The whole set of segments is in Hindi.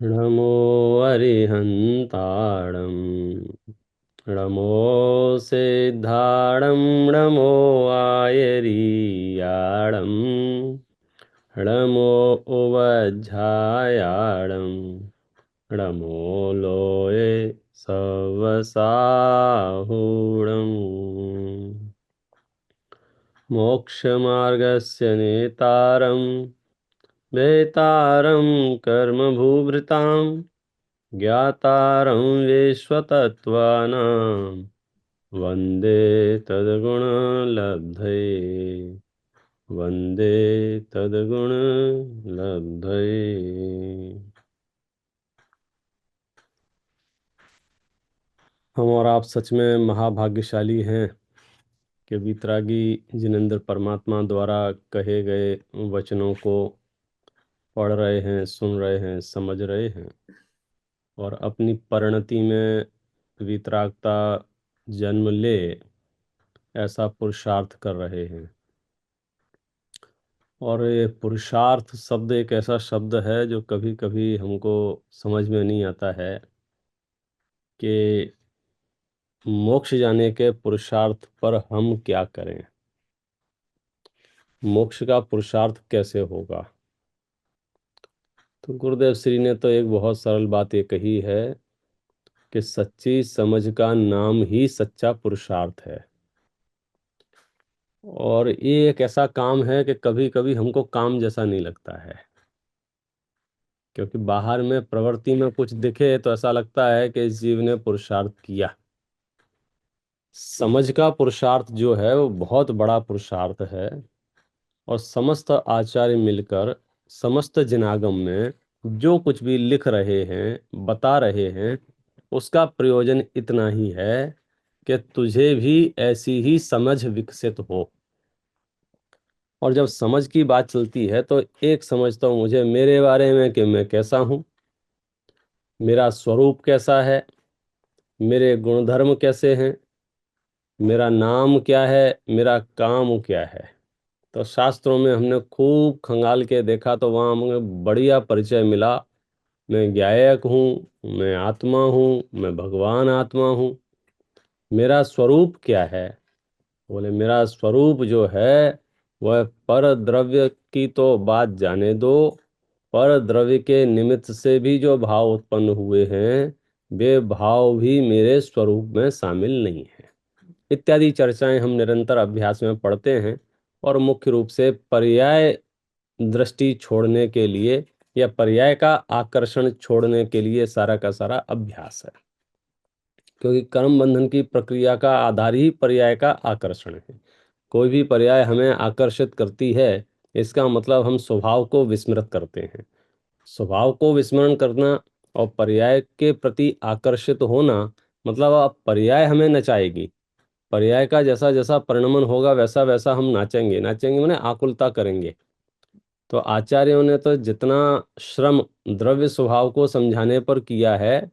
नमो अरिहन्ताणं नमो सिद्धाणं नमो आयरीयाणं नमो उवज्झायाणं नमो लोये सवसाहुणम् मोक्षमार्गस्य नेतारं वेतारं कर्मभूभृतां ज्ञातारं विश्वतत्त्वानां वन्दे तद्गुणलब्धये वन्दे तद्गुणलब्धये। हम और आप सच में महाभाग्यशाली हैं कि वितरागी जिनेंद्र परमात्मा द्वारा कहे गए वचनों को पढ़ रहे हैं, सुन रहे हैं, समझ रहे हैं और अपनी परिणति में वितरागता जन्म ले ऐसा पुरुषार्थ कर रहे हैं। और ये पुरुषार्थ शब्द एक ऐसा शब्द है जो कभी कभी हमको समझ में नहीं आता है कि मोक्ष जाने के पुरुषार्थ पर हम क्या करें, मोक्ष का पुरुषार्थ कैसे होगा। तो गुरुदेव श्री ने तो एक बहुत सरल बात ये कही है कि सच्ची समझ का नाम ही सच्चा पुरुषार्थ है। और ये एक ऐसा काम है कि कभी कभी हमको काम जैसा नहीं लगता है, क्योंकि बाहर में प्रवृत्ति में कुछ दिखे तो ऐसा लगता है कि इस जीव ने पुरुषार्थ किया। समझ का पुरुषार्थ जो है वो बहुत बड़ा पुरुषार्थ है और समस्त आचार्य मिलकर समस्त जनागम में जो कुछ भी लिख रहे हैं, बता रहे हैं, उसका प्रयोजन इतना ही है कि तुझे भी ऐसी ही समझ विकसित हो। और जब समझ की बात चलती है तो एक समझ तो मुझे मेरे बारे में कि मैं कैसा हूं, मेरा स्वरूप कैसा है, मेरे गुणधर्म कैसे हैं, मेरा नाम क्या है, मेरा काम क्या है। तो शास्त्रों में हमने खूब खंगाल के देखा तो वहाँ हमें बढ़िया परिचय मिला। मैं ज्ञायक हूँ, मैं आत्मा हूँ, मैं भगवान आत्मा हूँ। मेरा स्वरूप क्या है? बोले मेरा स्वरूप जो है वह पर द्रव्य की तो बात जाने दो, पर द्रव्य के निमित्त से भी जो भाव उत्पन्न हुए हैं वे भाव भी मेरे स्वरूप में शामिल नहीं है। इत्यादि चर्चाएं हम निरंतर अभ्यास में पढ़ते हैं और मुख्य रूप से पर्याय दृष्टि छोड़ने के लिए या पर्याय का आकर्षण छोड़ने के लिए सारा का सारा अभ्यास है, क्योंकि कर्म बंधन की प्रक्रिया का आधार ही पर्याय का आकर्षण है। कोई भी पर्याय हमें आकर्षित करती है, इसका मतलब हम स्वभाव को विस्मृत करते हैं। स्वभाव को विस्मरण करना और पर्याय के प्रति आकर्षित होना मतलब अब पर्याय हमें नचाएगी। पर्याय का जैसा जैसा परिणमन होगा वैसा वैसा हम नाचेंगे, नाचेंगे माने आकुलता करेंगे। तो आचार्यों ने तो जितना श्रम द्रव्य स्वभाव को समझाने पर किया है,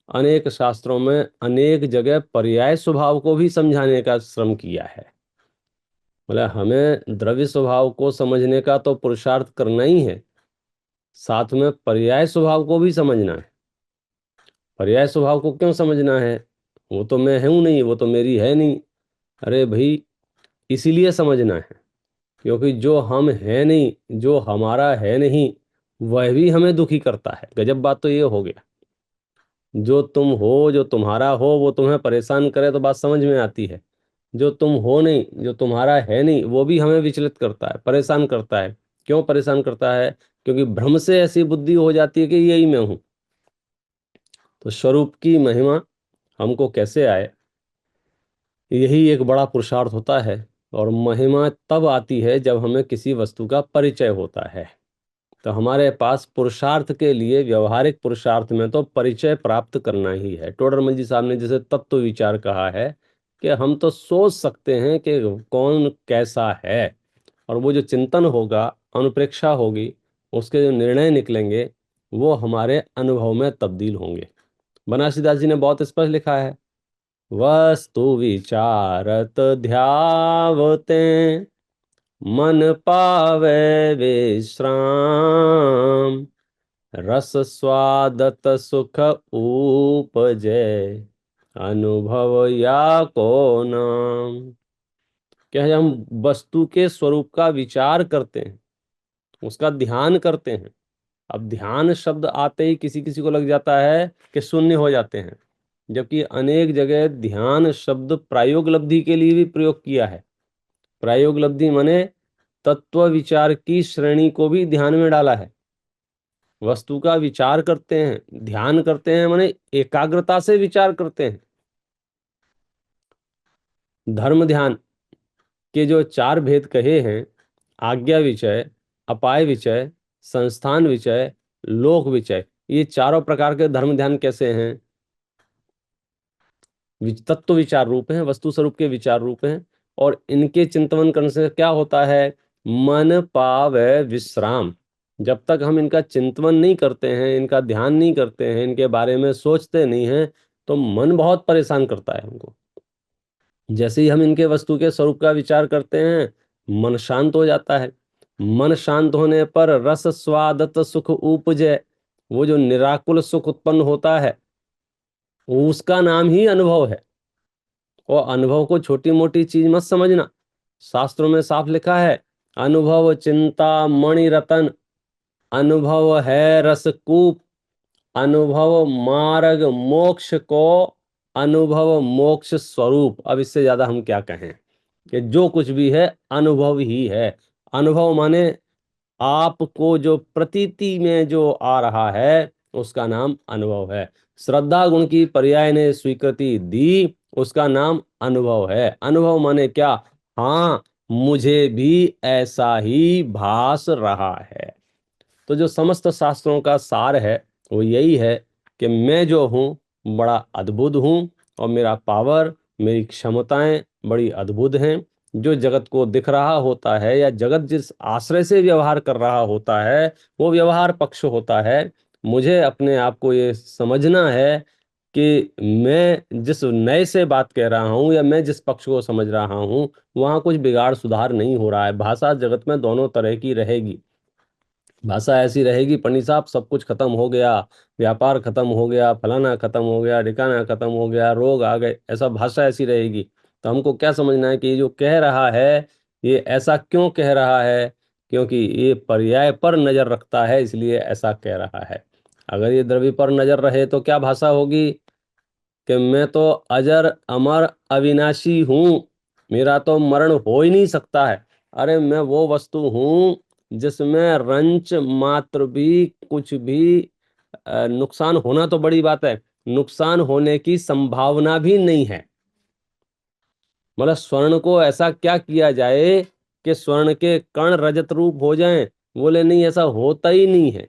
अनेक शास्त्रों में अनेक जगह पर्याय स्वभाव को भी समझाने का श्रम किया है। मतलब हमें द्रव्य स्वभाव को समझने का तो पुरुषार्थ करना ही है, साथ में पर्याय स्वभाव को भी समझना है। पर्याय स्वभाव को क्यों समझना है? वो तो मैं हूं नहीं, वो तो मेरी है नहीं। अरे भाई, इसीलिए समझना है क्योंकि जो हम है नहीं, जो हमारा है नहीं, वह भी हमें दुखी करता है। गजब बात तो ये हो गया, जो तुम हो, जो तुम्हारा हो, वो तुम्हें परेशान करे तो बात समझ में आती है। जो तुम हो नहीं, जो तुम्हारा है नहीं, वो भी हमें विचलित करता है, परेशान करता है। क्यों परेशान करता है? क्योंकि भ्रम से ऐसी बुद्धि हो जाती है कि यही मैं हूं। तो स्वरूप की महिमा हमको कैसे आए, यही एक बड़ा पुरुषार्थ होता है। और महिमा तब आती है जब हमें किसी वस्तु का परिचय होता है। तो हमारे पास पुरुषार्थ के लिए, व्यवहारिक पुरुषार्थ में तो परिचय प्राप्त करना ही है। टोडरमल जी साहब ने जैसे तत्व विचार कहा है कि हम तो सोच सकते हैं कि कौन कैसा है, और वो जो चिंतन होगा, अनुप्रेक्षा होगी, उसके जो निर्णय निकलेंगे वो हमारे अनुभव में तब्दील होंगे। बनारसीदास जी ने बहुत स्पष्ट लिखा है, वस्तु विचारत ध्यावते मन पावे विश्राम, रस स्वादत सुख उपजै, अनुभव या को नाम। क्या है, हम वस्तु के स्वरूप का विचार करते हैं, उसका ध्यान करते हैं। अब ध्यान शब्द आते ही किसी किसी को लग जाता है कि शून्य हो जाते हैं, जबकि अनेक जगह ध्यान शब्द प्रायोगलब्धि के लिए भी प्रयोग किया है। प्रायोगलब्धि माने तत्व विचार की श्रेणी को भी ध्यान में डाला है। वस्तु का विचार करते हैं, ध्यान करते हैं माने एकाग्रता से विचार करते हैं। धर्म ध्यान के जो चार भेद कहे हैं, आज्ञा विचय, अपाय विचय, संस्थान विचय, लोक विचय, ये चारों प्रकार के धर्म ध्यान कैसे हैं? तत्व विचार रूप हैं, वस्तु स्वरूप के विचार रूप हैं। और इनके चिंतन करने से क्या होता है? मन पावै विश्राम। जब तक हम इनका चिंतन नहीं करते हैं, इनका ध्यान नहीं करते हैं, इनके बारे में सोचते नहीं हैं, तो मन बहुत परेशान करता है हमको। जैसे ही हम इनके वस्तु के स्वरूप का विचार करते हैं, मन शांत हो जाता है। मन शांत होने पर रस स्वादत सुख उपजै, वो जो निराकुल सुख उत्पन्न होता है, उसका नाम ही अनुभव है। और अनुभव को छोटी मोटी चीज मत समझना। शास्त्रों में साफ लिखा है, अनुभव चिंता मणि रतन, अनुभव है रसकूप, अनुभव मार्ग मोक्ष को, अनुभव मोक्ष स्वरूप। अब इससे ज्यादा हम क्या कहें कि जो कुछ भी है अनुभव ही है। अनुभव माने आपको जो प्रतीति में जो आ रहा है, उसका नाम अनुभव है। श्रद्धा गुण की पर्याय ने स्वीकृति दी, उसका नाम अनुभव है। अनुभव माने क्या? हाँ, मुझे भी ऐसा ही भास रहा है। तो जो समस्त शास्त्रों का सार है वो यही है कि मैं जो हूँ बड़ा अद्भुत हूँ, और मेरा पावर, मेरी क्षमताएं बड़ी अद्भुत हैं। जो जगत को दिख रहा होता है, या जगत जिस आश्रय से व्यवहार कर रहा होता है, वो व्यवहार पक्ष होता है। मुझे अपने आप को ये समझना है कि मैं जिस नए से बात कह रहा हूँ, या मैं जिस पक्ष को समझ रहा हूँ, वहाँ कुछ बिगाड़ सुधार नहीं हो रहा है। भाषा जगत में दोनों तरह की रहेगी। भाषा ऐसी रहेगी, पंडित साहब सब कुछ खत्म हो गया, व्यापार खत्म हो गया, फलाना खत्म हो गया, ठिकाना खत्म हो गया, रोग आ गए, ऐसा भाषा ऐसी रहेगी। तो हमको क्या समझना है कि ये जो कह रहा है, ये ऐसा क्यों कह रहा है? क्योंकि ये पर्याय पर नजर रखता है, इसलिए ऐसा कह रहा है। अगर ये द्रव्य पर नजर रहे तो क्या भाषा होगी? कि मैं तो अजर अमर अविनाशी हूं, मेरा तो मरण हो ही नहीं सकता है। अरे मैं वो वस्तु हूं जिसमें रंच मात्र भी कुछ भी नुकसान होना तो बड़ी बात है, नुकसान होने की संभावना भी नहीं है। मतलब स्वर्ण को ऐसा क्या किया जाए कि स्वर्ण के कण रजत रूप हो जाएं? बोले नहीं, ऐसा होता ही नहीं है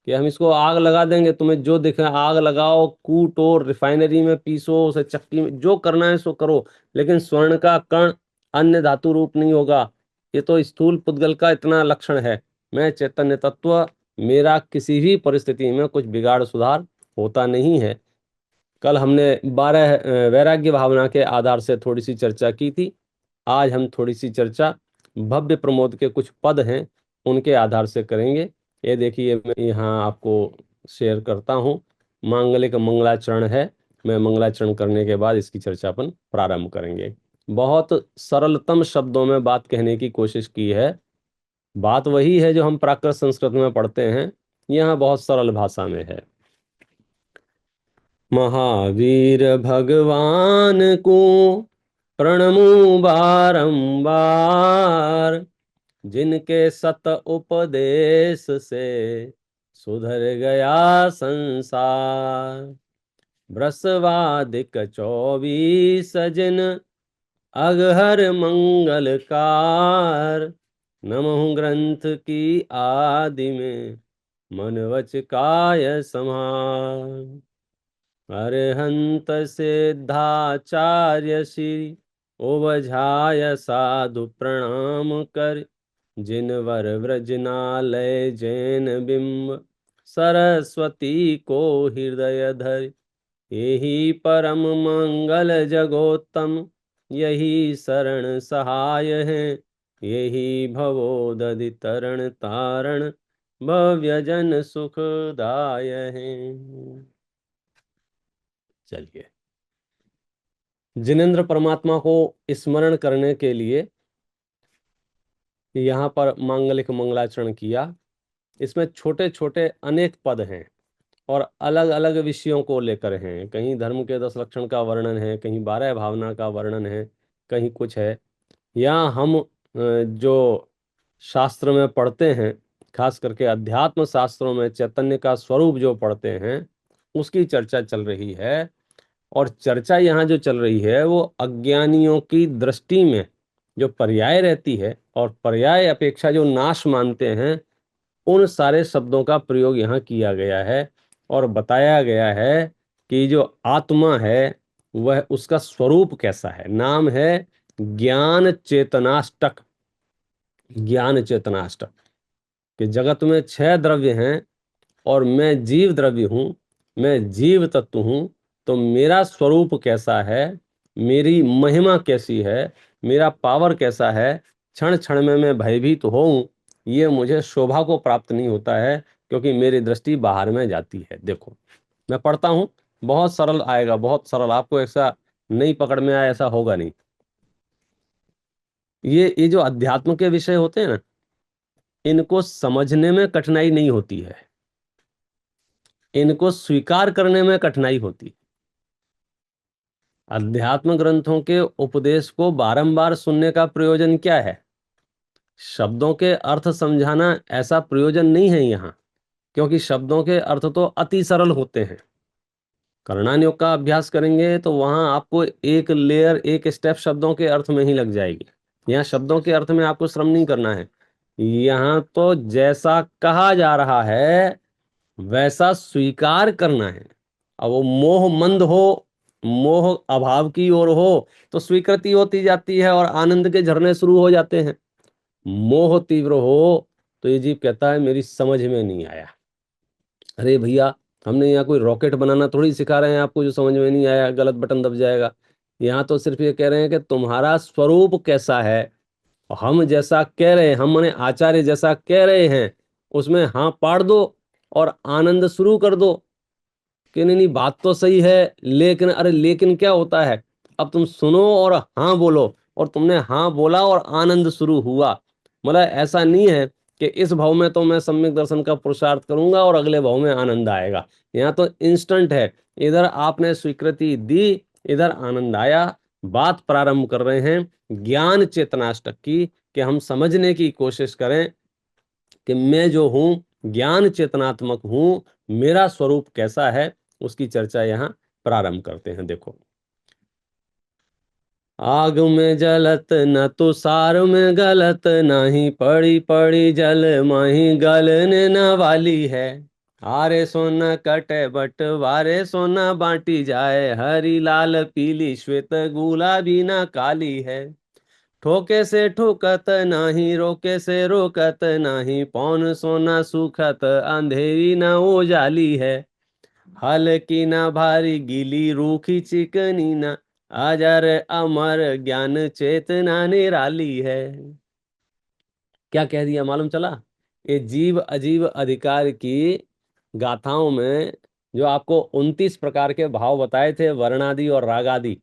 कि हम इसको आग लगा देंगे, तुम्हें जो दिखे आग लगाओ, कूटो, रिफाइनरी में पीसो, उसे चक्की में, जो करना है सो करो, लेकिन स्वर्ण का कण अन्य धातु रूप नहीं होगा। ये तो स्थूल पुद्गल का इतना लक्षण है। मैं चैतन्य तत्व, मेरा किसी भी परिस्थिति में कुछ बिगाड़ सुधार होता नहीं है। कल हमने 12 वैराग्य भावना के आधार से थोड़ी सी चर्चा की थी। आज हम थोड़ी सी चर्चा भव्य प्रमोद के कुछ पद हैं उनके आधार से करेंगे। ये देखिए, मैं यहाँ आपको शेयर करता हूँ। मांगलिक मंगलाचरण है। मैं मंगलाचरण करने के बाद इसकी चर्चा अपन प्रारंभ करेंगे। बहुत सरलतम शब्दों में बात कहने की कोशिश की है। बात वही है जो हम प्राकृत संस्कृत में पढ़ते हैं, यहाँ बहुत सरल भाषा में है। महावीर भगवान को प्रणमु बारंबार, जिनके सत उपदेश से सुधर गया संसार। ब्रसवादिक 24 जिन अगहर मंगलकार, नमः ग्रंथ की आदि में मन वच काय समार। अरहंत सिद्धाचार्य श्री ओवझाय साधु प्रणाम कर, जिनवर व्रजनालय जैन बिंब सरस्वती को हृदय धर। यही परम मंगल जगोत्तम, यही शरण सहाय है, यही भवोदधि तरण तारण, भव्य जन सुखदाय हैं। चलिए, जिनेंद्र परमात्मा को स्मरण करने के लिए यहाँ पर मांगलिक मंगलाचरण किया। इसमें छोटे छोटे अनेक पद हैं और अलग अलग विषयों को लेकर हैं। कहीं धर्म के 10 लक्षण का वर्णन है, कहीं 12 भावना का वर्णन है, कहीं कुछ है। यहाँ हम जो शास्त्र में पढ़ते हैं, खास करके अध्यात्म शास्त्रों में चैतन्य का स्वरूप जो पढ़ते हैं, उसकी चर्चा चल रही है। और चर्चा यहाँ जो चल रही है वो अज्ञानियों की दृष्टि में जो पर्याय रहती है और पर्याय अपेक्षा जो नाश मानते हैं, उन सारे शब्दों का प्रयोग यहाँ किया गया है और बताया गया है कि जो आत्मा है वह, उसका स्वरूप कैसा है। नाम है ज्ञान चेतनाष्टक। ज्ञान चेतनाष्टक कि जगत में 6 द्रव्य हैं और मैं जीव द्रव्य हूं, मैं जीव तत्व हूं। तो मेरा स्वरूप कैसा है, मेरी महिमा कैसी है, मेरा पावर कैसा है, क्षण क्षण में मैं भयभीत होऊं, ये मुझे शोभा को प्राप्त नहीं होता है, क्योंकि मेरी दृष्टि बाहर में जाती है। देखो, मैं पढ़ता हूं, बहुत सरल आएगा, बहुत सरल। आपको ऐसा नहीं पकड़ में आया, ऐसा होगा नहीं। ये जो अध्यात्म के विषय होते हैं ना, इनको समझने में कठिनाई नहीं होती है, इनको स्वीकार करने में कठिनाई होती है। अध्यात्म ग्रंथों के उपदेश को बारंबार सुनने का प्रयोजन क्या है? शब्दों के अर्थ समझाना, ऐसा प्रयोजन नहीं है यहाँ, क्योंकि शब्दों के अर्थ तो अति सरल होते हैं। करणान योग का अभ्यास करेंगे तो वहां आपको एक लेयर, एक स्टेप शब्दों के अर्थ में ही लग जाएगी। यहाँ शब्दों के अर्थ में आपको श्रम नहीं करना है। यहाँ तो जैसा कहा जा रहा है वैसा स्वीकार करना है। अब वो मोह मंद हो, मोह अभाव की ओर हो, तो स्वीकृति होती जाती है और आनंद के झरने शुरू हो जाते हैं। मोह तीव्र हो तो ये जीव कहता है मेरी समझ में नहीं आया। अरे भैया, हमने यहाँ कोई रॉकेट बनाना थोड़ी सिखा रहे हैं आपको, जो समझ में नहीं आया गलत बटन दब जाएगा। यहाँ तो सिर्फ ये कह रहे हैं कि तुम्हारा स्वरूप कैसा है। हम जैसा कह रहे हैं, हम माने आचार्य जैसा कह रहे हैं, उसमें हाँ पाड़ दो और आनंद शुरू कर दो कि नहीं नहीं बात तो सही है, लेकिन अरे लेकिन क्या होता है, अब तुम सुनो और हाँ बोलो, और तुमने हाँ बोला और आनंद शुरू हुआ। मतलब ऐसा नहीं है कि इस भाव में तो मैं सम्यक दर्शन का पुरुषार्थ करूंगा और अगले भाव में आनंद आएगा। यहाँ तो इंस्टेंट है, इधर आपने स्वीकृति दी, इधर आनंद आया। बात प्रारंभ कर रहे हैं ज्ञान चेतनाष्टक की, कि हम समझने की कोशिश करें कि मैं जो हूं ज्ञान चेतनात्मक हूं, मेरा स्वरूप कैसा है, उसकी चर्चा यहां प्रारंभ करते हैं। देखो, आग में जलत न तुषार में गलत, नहीं पड़ी पड़ी जल माही गलने न वाली है। आरे सोना कटे बट वारे सोना बांटी जाए, हरी लाल पीली श्वेत गुलाबी ना काली है। ठोके से ठोकत नाही, रोके से रोकत नाही, पौन सोना सुखत अंधेरी न उजाली है। हल्की ना भारी गीली रूखी चिकनी ना, अजर अमर ज्ञान चेतना निराली है। क्या कह दिया मालूम चला? ये जीव अजीव अधिकार की गाथाओं में जो आपको 29 प्रकार के भाव बताए थे, वर्णादि और रागादि,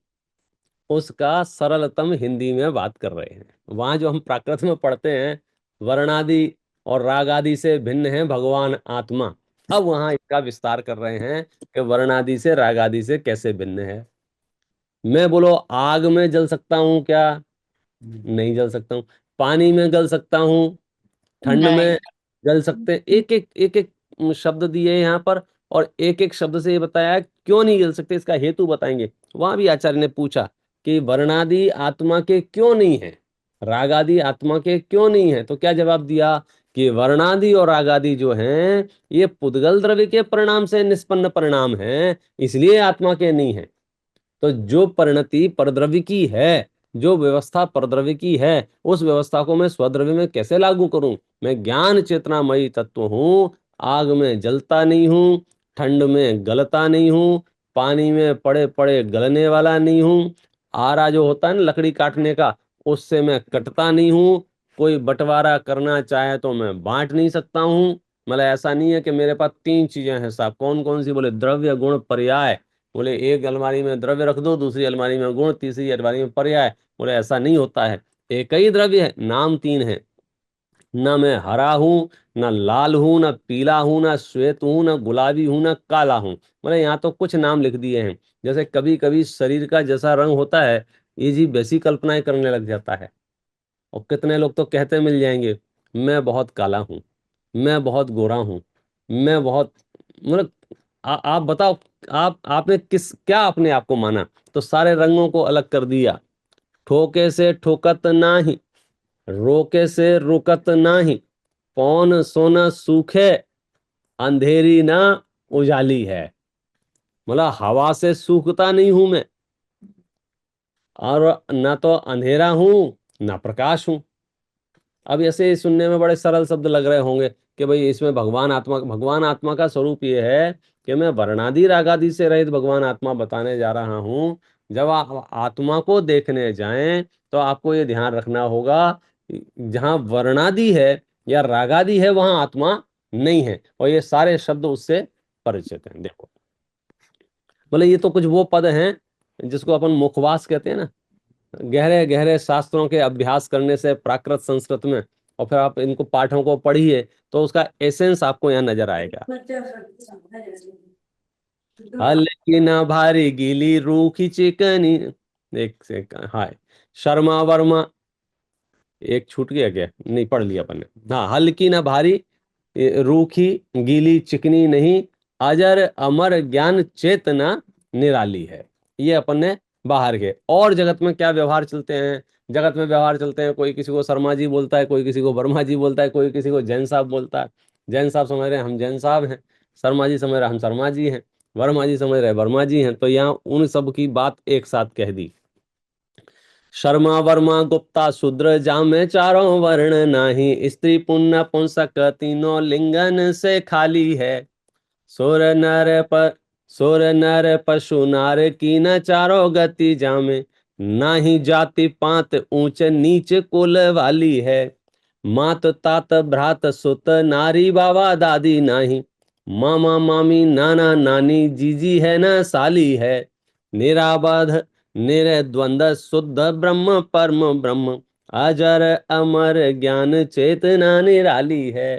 उसका सरलतम हिंदी में बात कर रहे हैं। वहां जो हम प्राकृत में पढ़ते हैं, वर्णादि और रागादि से भिन्न है भगवान आत्मा, अब वहां इसका विस्तार कर रहे हैं कि वर्णादि से रागादि से कैसे भिन्न है। मैं बोलो आग में जल सकता हूं क्या? नहीं जल सकता हूं। पानी में गल सकता हूं, ठंड नहीं। में जल सकते हैं। एक एक शब्द दिए हैं यहाँ पर, और एक एक शब्द से ये बताया है क्यों नहीं जल सकते, इसका हेतु बताएंगे। वहां भी आचार्य ने पूछा कि वर्णादि आत्मा के क्यों नहीं है, रागादि आत्मा के क्यों नहीं है, तो क्या जवाब दिया कि वर्णादि और रागादि जो हैं ये पुद्गल द्रव्य के परिणाम से निष्पन्न परिणाम हैं, इसलिए आत्मा के नहीं है। तो जो परिणति परद्रव्य की है, जो व्यवस्था परद्रव्य की है, उस व्यवस्था को मैं स्वद्रव्य में कैसे लागू करूं? मैं ज्ञान चेतनामयी तत्व हूं, आग में जलता नहीं हूं, ठंड में गलता नहीं हूं, पानी में पड़े पड़े गलने वाला नहीं हूं, आरा जो होता है ना लकड़ी काटने का, उससे मैं कटता नहीं हूं, कोई बंटवारा करना चाहे तो मैं बांट नहीं सकता हूं, मतलब ऐसा नहीं है कि मेरे पास तीन चीजें हैं साहब। कौन कौन सी? बोले द्रव्य गुण पर्याय। बोले एक अलमारी में द्रव्य रख दो, दूसरी अलमारी में गुण, तीसरी अलमारी में पर्याय। बोले ऐसा नहीं होता है। एक ही द्रव्य है, नाम तीन है। ना मैं हरा हूं, ना लाल हूं, ना पीला हूं, ना श्वेत हूं, ना गुलाबी हूं, ना काला हूं। मतलब यहाँ तो कुछ नाम लिख दिए हैं। जैसे कभी कभी शरीर का जैसा रंग होता है, ये जी वैसी कल्पनाएं करने लग जाता है। और कितने लोग तो कहते मिल जाएंगे, मैं बहुत काला हूं, मैं बहुत गोरा हूं, मैं बहुत, मतलब आप बताओ, आपने किस क्या अपने आप को माना? तो सारे रंगों को अलग कर दिया। ठोके से ठोकत नाही, रोके से रुकत नाही, पौन सोना सूखे, अंधेरी ना उजाली है। मतलब हवा से सूखता नहीं हूं मैं, और ना तो अंधेरा हूं, ना प्रकाश हूं। अब ऐसे सुनने में बड़े सरल शब्द लग रहे होंगे कि भाई इसमें भगवान आत्मा का स्वरूप ये है कि मैं वर्णादि रागादि से रहित भगवान आत्मा बताने जा रहा हूं। जब आप आत्मा को देखने जाएं तो आपको ये ध्यान रखना होगा, जहां वर्णादि है या रागादि है वहां आत्मा नहीं है, और ये सारे शब्द उससे परिचित हैं। देखो, बोले ये तो कुछ वो पद हैं जिसको अपन मुखवास कहते हैं ना, गहरे गहरे शास्त्रों के अभ्यास करने से प्राकृत संस्कृत में, और फिर आप इनको पाठों को पढ़िए तो उसका एसेंस आपको यहाँ नजर आएगा। हल्की ना भारी गीली रूखी चिकनी, एक से हाय, शर्मा वर्मा, एक छूट गया क्या? नहीं, पढ़ लिया अपन ने। हाँ, हल्की ना भारी, रूखी गीली चिकनी नहीं, अजर अमर ज्ञान चेतना निराली है। ये अपन ने बाहर के। और जगत में क्या व्यवहार चलते हैं? जगत में व्यवहार चलते हैं, कोई किसी को शर्मा जी बोलता है, कोई किसी को वर्मा जी बोलता है, कोई किसी को जैन साहब बोलता है। जैन साहब समझ रहे हैं हम जैन साहब हैं, शर्मा जी समझ रहे हैं हम शर्मा जी हैं, वर्मा जी समझ रहे हैं वर्मा जी हैं। तो यहाँ उन सब की बात एक साथ कह दी। शर्मा वर्मा गुप्ता शूद्र जामे चारों वर्ण नाही, स्त्री पुण्य पुंसक तीनों लिंगन से खाली है। सुर नर प सुर नर पशु नार की न चारों गति जामे, नाही जाति पात ऊंच नीच कुल वाली है। मात तात भ्रात सुत नारी बाबा दादी नाही, मामा मामी नाना नानी जीजी है न साली है। निराबाध निर्द्वंद शुद्ध ब्रह्म परम ब्रह्म, अजर अमर ज्ञान चेतना निराली है।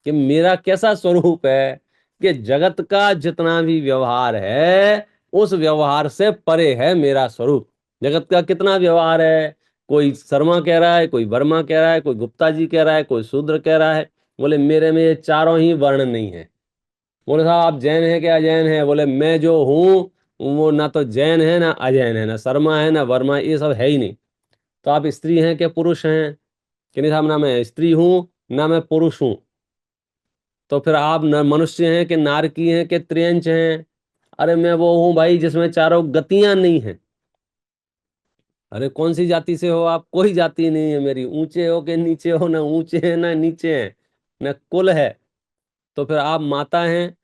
कि मेरा कैसा स्वरूप है कि जगत का जितना भी व्यवहार है उस व्यवहार से परे है मेरा स्वरूप। जगत का कितना व्यवहार है, कोई शर्मा कह रहा है, कोई वर्मा कह रहा है, कोई गुप्ता जी कह रहा है, कोई शूद्र कह रहा है। बोले मेरे में ये चारों ही वर्ण नहीं है। बोले साहब आप जैन है क्या? अजैन है? बोले मैं जो हूं वो ना तो जैन है ना अजैन है, ना शर्मा है ना वर्मा, ये सब है ही नहीं। तो आप स्त्री हैं क्या पुरुष हैं? कि नहीं साहब, ना मैं स्त्री हूं ना मैं पुरुष हूं। तो फिर आप न मनुष्य हैं कि नारकी हैं कि त्रियंच हैं? अरे मैं वो हूं भाई जिसमें चारों गतियां नहीं है। अरे कौन सी जाति से हो आप? कोई जाति नहीं है मेरी, ऊंचे हो कि नीचे हो, ना ऊंचे हैं ना नीचे हैं, ना कुल है। तो फिर आप माता हैं,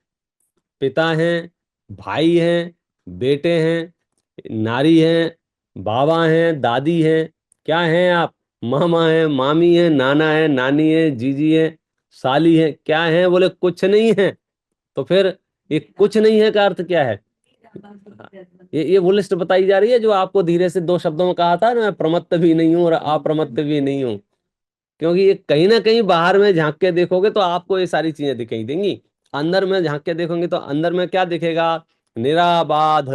पिता हैं, भाई हैं, बेटे हैं, नारी हैं, बाबा हैं, दादी हैं, क्या हैं आप? मामा है, मामी है, नाना है, नानी है, जीजी है, साली है, क्या है? बोले कुछ नहीं है। तो फिर ये कुछ नहीं है का अर्थ क्या है? ये वो लिस्ट बताई जा रही है जो आपको धीरे से दो शब्दों में कहा था ना, मैं प्रमत्त भी नहीं हूं और अप्रमत्त भी नहीं हूं। क्योंकि ये कहीं ना कहीं बाहर में झांक के देखोगे तो आपको ये सारी चीजें दिखाई देंगी, अंदर में झांक के देखोगे तो अंदर में क्या दिखेगा? निराबाध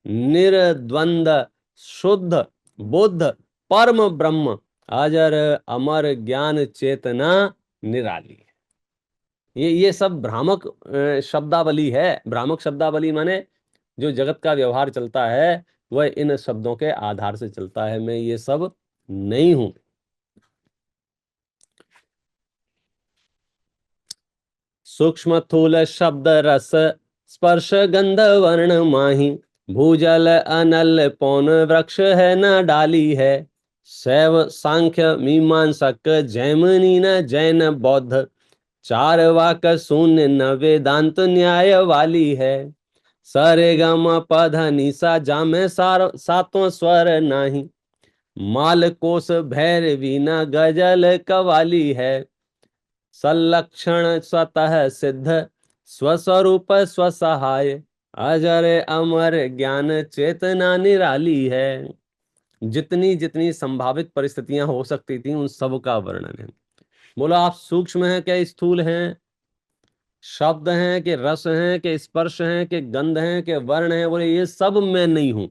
निर्द्वंद शुद्ध बुद्ध परम ब्रह्म, अजर अमर ज्ञान चेतना निराली। ये सब भ्रामक शब्दावली है। भ्रामक शब्दावली माने जो जगत का व्यवहार चलता है वह इन शब्दों के आधार से चलता है। मैं ये सब नहीं हूं। सूक्ष्म थूल शब्द रस स्पर्श गंध वर्ण माही, भूजल अनल पौन वृक्ष है न डाली है। शैव सांख्य मीमांसक जैमिनी न जैन बौद्ध, चार वाक शून्य न वेदांत न्याय वाली है। सरे गम पध निसा जामे सातों स्वर नाही, माल कोस भैरवी न गजल कवाली है। सलक्षण स्वतः सिद्ध, स्वस्वरूप स्वसहाय, अजर अमर ज्ञान चेतना निराली है। जितनी जितनी संभावित परिस्थितियां हो सकती थी उन सब का वर्णन है। बोलो आप सूक्ष्म हैं क्या स्थूल हैं, शब्द हैं कि रस हैं कि स्पर्श हैं कि गंध हैं कि वर्ण हैं, बोले ये सब मैं नहीं हूं।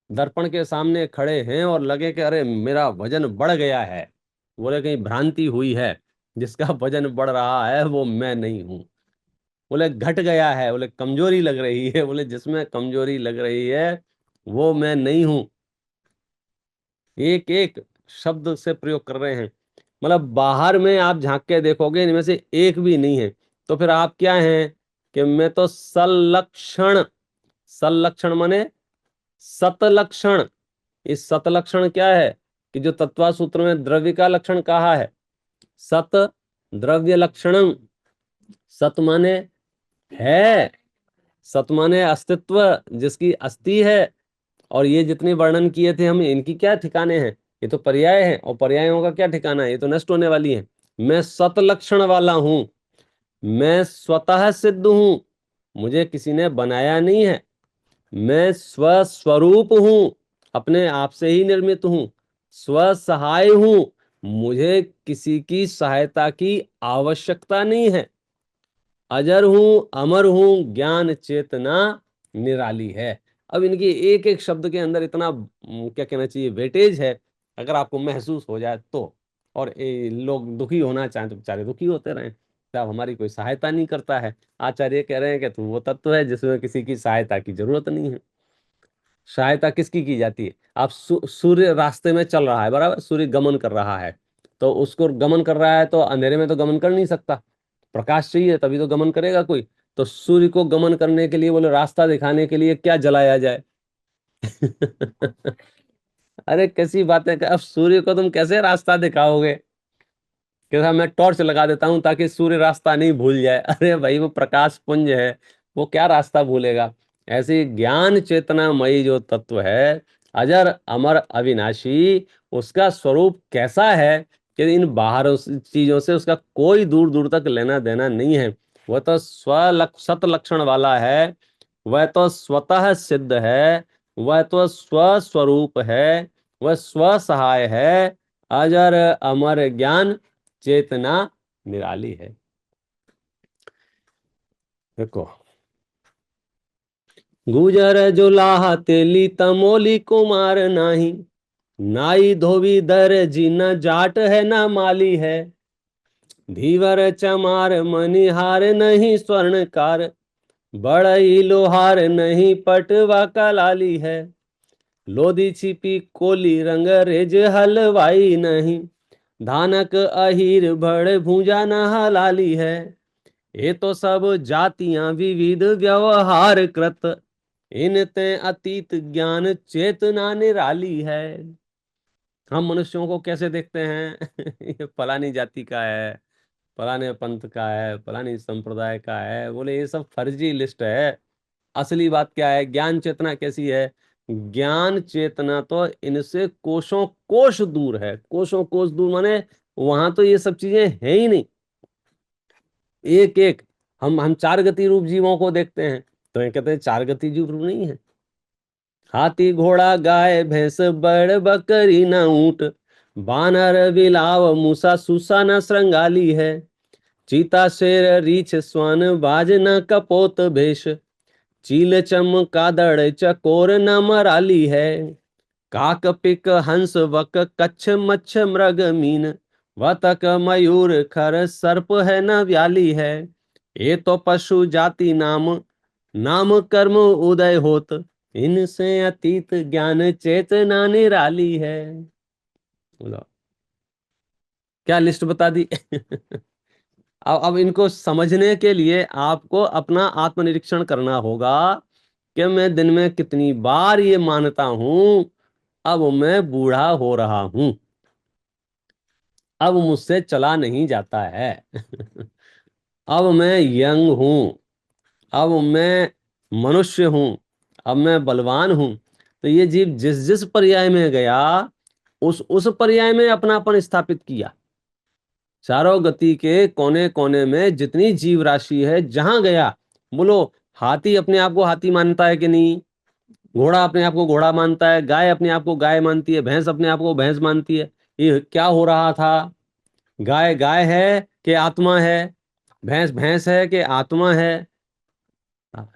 दर्पण के सामने खड़े हैं और लगे कि अरे मेरा वजन बढ़ गया है, बोले कहीं भ्रांति हुई है, जिसका वजन बढ़ रहा है वो मैं नहीं हूं। बोले घट गया है, बोले कमजोरी लग रही है, बोले जिसमें कमजोरी लग रही है वो मैं नहीं हूं। एक एक शब्द से प्रयोग कर रहे हैं। मतलब बाहर में आप झांक के देखोगे इनमें से एक भी नहीं है, तो फिर आप क्या हैं कि मैं तो सलक्षण, सलक्षण माने सतलक्षण। इस सतलक्षण क्या है कि जो तत्वा सूत्र में द्रव्य का लक्षण कहा है, सत द्रव्य लक्षणम। सत माने है, सत माने अस्तित्व, जिसकी अस्थि है। और ये जितने वर्णन किए थे हम, इनकी क्या ठिकाने हैं, ये तो पर्याय है, और पर्यायों का क्या ठिकाना है, ये तो नष्ट होने वाली है। मैं सतलक्षण वाला हूं, मैं स्वतः सिद्ध हूं, मुझे किसी ने बनाया नहीं है। मैं स्वस्वरूप हूं, अपने आप से ही निर्मित हूं। स्वसहाय हूं, मुझे किसी की सहायता की आवश्यकता नहीं है। अजर हूं, अमर हूं, ज्ञान चेतना निराली है। अब इनकी एक एक शब्द के अंदर इतना क्या कहना चाहिए, वेटेज है। अगर आपको महसूस हो जाए तो, और लोग दुखी होना चाहें तो बेचारे दुखी होते रहें, साहब हमारी कोई सहायता नहीं करता है। आचार्य कह रहे हैं कि तू वो तत्व है जिसमें किसी की सहायता की जरूरत नहीं है। सहायता किसकी की जाती है? आप सूर्य रास्ते में चल रहा है, बराबर, सूर्य गमन कर रहा है, तो उसको गमन कर रहा है तो अंधेरे में तो गमन कर नहीं सकता, प्रकाश चाहिए तभी तो गमन करेगा कोई। तो सूर्य को गमन करने के लिए, बोले रास्ता दिखाने के लिए क्या जलाया जाए? अरे कैसी बातें अब सूर्य को तुम कैसे रास्ता दिखाओगे? कि मैं टॉर्च लगा देता हूं ताकि सूर्य रास्ता नहीं भूल जाए। अरे भाई वो प्रकाश पुंज है, वो क्या रास्ता भूलेगा? ऐसे ज्ञान चेतनामयी जो तत्व है, अजर अमर अविनाशी, उसका स्वरूप कैसा है कि इन बाहर चीजों से उसका कोई दूर दूर तक लेना देना नहीं है। वह तो सत लक्षण वाला है, वह तो स्वतः सिद्ध है, वह तो स्वस्वरूप है, वह स्वसहाय है, अजर अमर ज्ञान चेतना निराली है। देखो, गुजर जो लाह तेली तमोली कुमार नाही, नाई धोबी दर जी न जाट है न माली है, धीवर चमार मनिहार नहीं स्वर्णकार, बड़ई लोहार नहीं पटवा कलाली है, लोधी छिपी कोली रंग रेज हलवाई नहीं, धानक अहीर भड़ भूजा न हलाली है, ये तो सब जातियां विविध व्यवहार कृत, इनते अतीत ज्ञान चेतना निराली है। हम मनुष्यों को कैसे देखते हैं? ये फलानी जाति का है, फलाने पंथ का है, फलानी संप्रदाय का है, बोले ये सब फर्जी लिस्ट है। असली बात क्या है? ज्ञान चेतना कैसी है? ज्ञान चेतना तो इनसे कोसों कोस दूर है, कोसों कोस दूर माने वहां तो ये सब चीजें हैं ही नहीं। एक एक हम चार गति रूप जीवों को देखते हैं, तो ये कहते हैं चार गति जीव रूप नहीं है। हाथी घोड़ा गाय भैंस बड़ बकरी न ऊंट, बानर बिलाव मूसा सूसा न श्रृंगाली है, चीता शेर रीछ स्वान बाज न कपोत भेष, चील चम कादड़ चकोर न मराली है, काक पिक हंस वक कच्छ मच्छ मृग मीन, वतक मयूर खर सर्प है न व्याली है, ये तो पशु जाति नाम, नाम कर्म उदय होत, इनसे अतीत ज्ञान चेतना निराली है। बोलो, क्या लिस्ट बता दी? अब इनको समझने के लिए आपको अपना आत्मनिरीक्षण करना होगा कि मैं दिन में कितनी बार ये मानता हूं, अब मैं बूढ़ा हो रहा हूं, अब मुझसे चला नहीं जाता है। अब मैं यंग हूं, अब मैं मनुष्य हूं, अब मैं बलवान हूं। तो ये जीव जिस जिस पर्याय में गया, उस पर्याय में अपनापन स्थापित किया। चारों गति के कोने कोने में जितनी जीव राशि है, जहां गया, बोलो, हाथी अपने आप को हाथी मानता है कि नहीं? घोड़ा अपने आप को घोड़ा मानता है, गाय अपने आप को गाय मानती है, भैंस अपने आप को भैंस मानती है। ये क्या हो रहा था? गाय गाय है कि आत्मा है? भैंस भैंस है कि आत्मा है?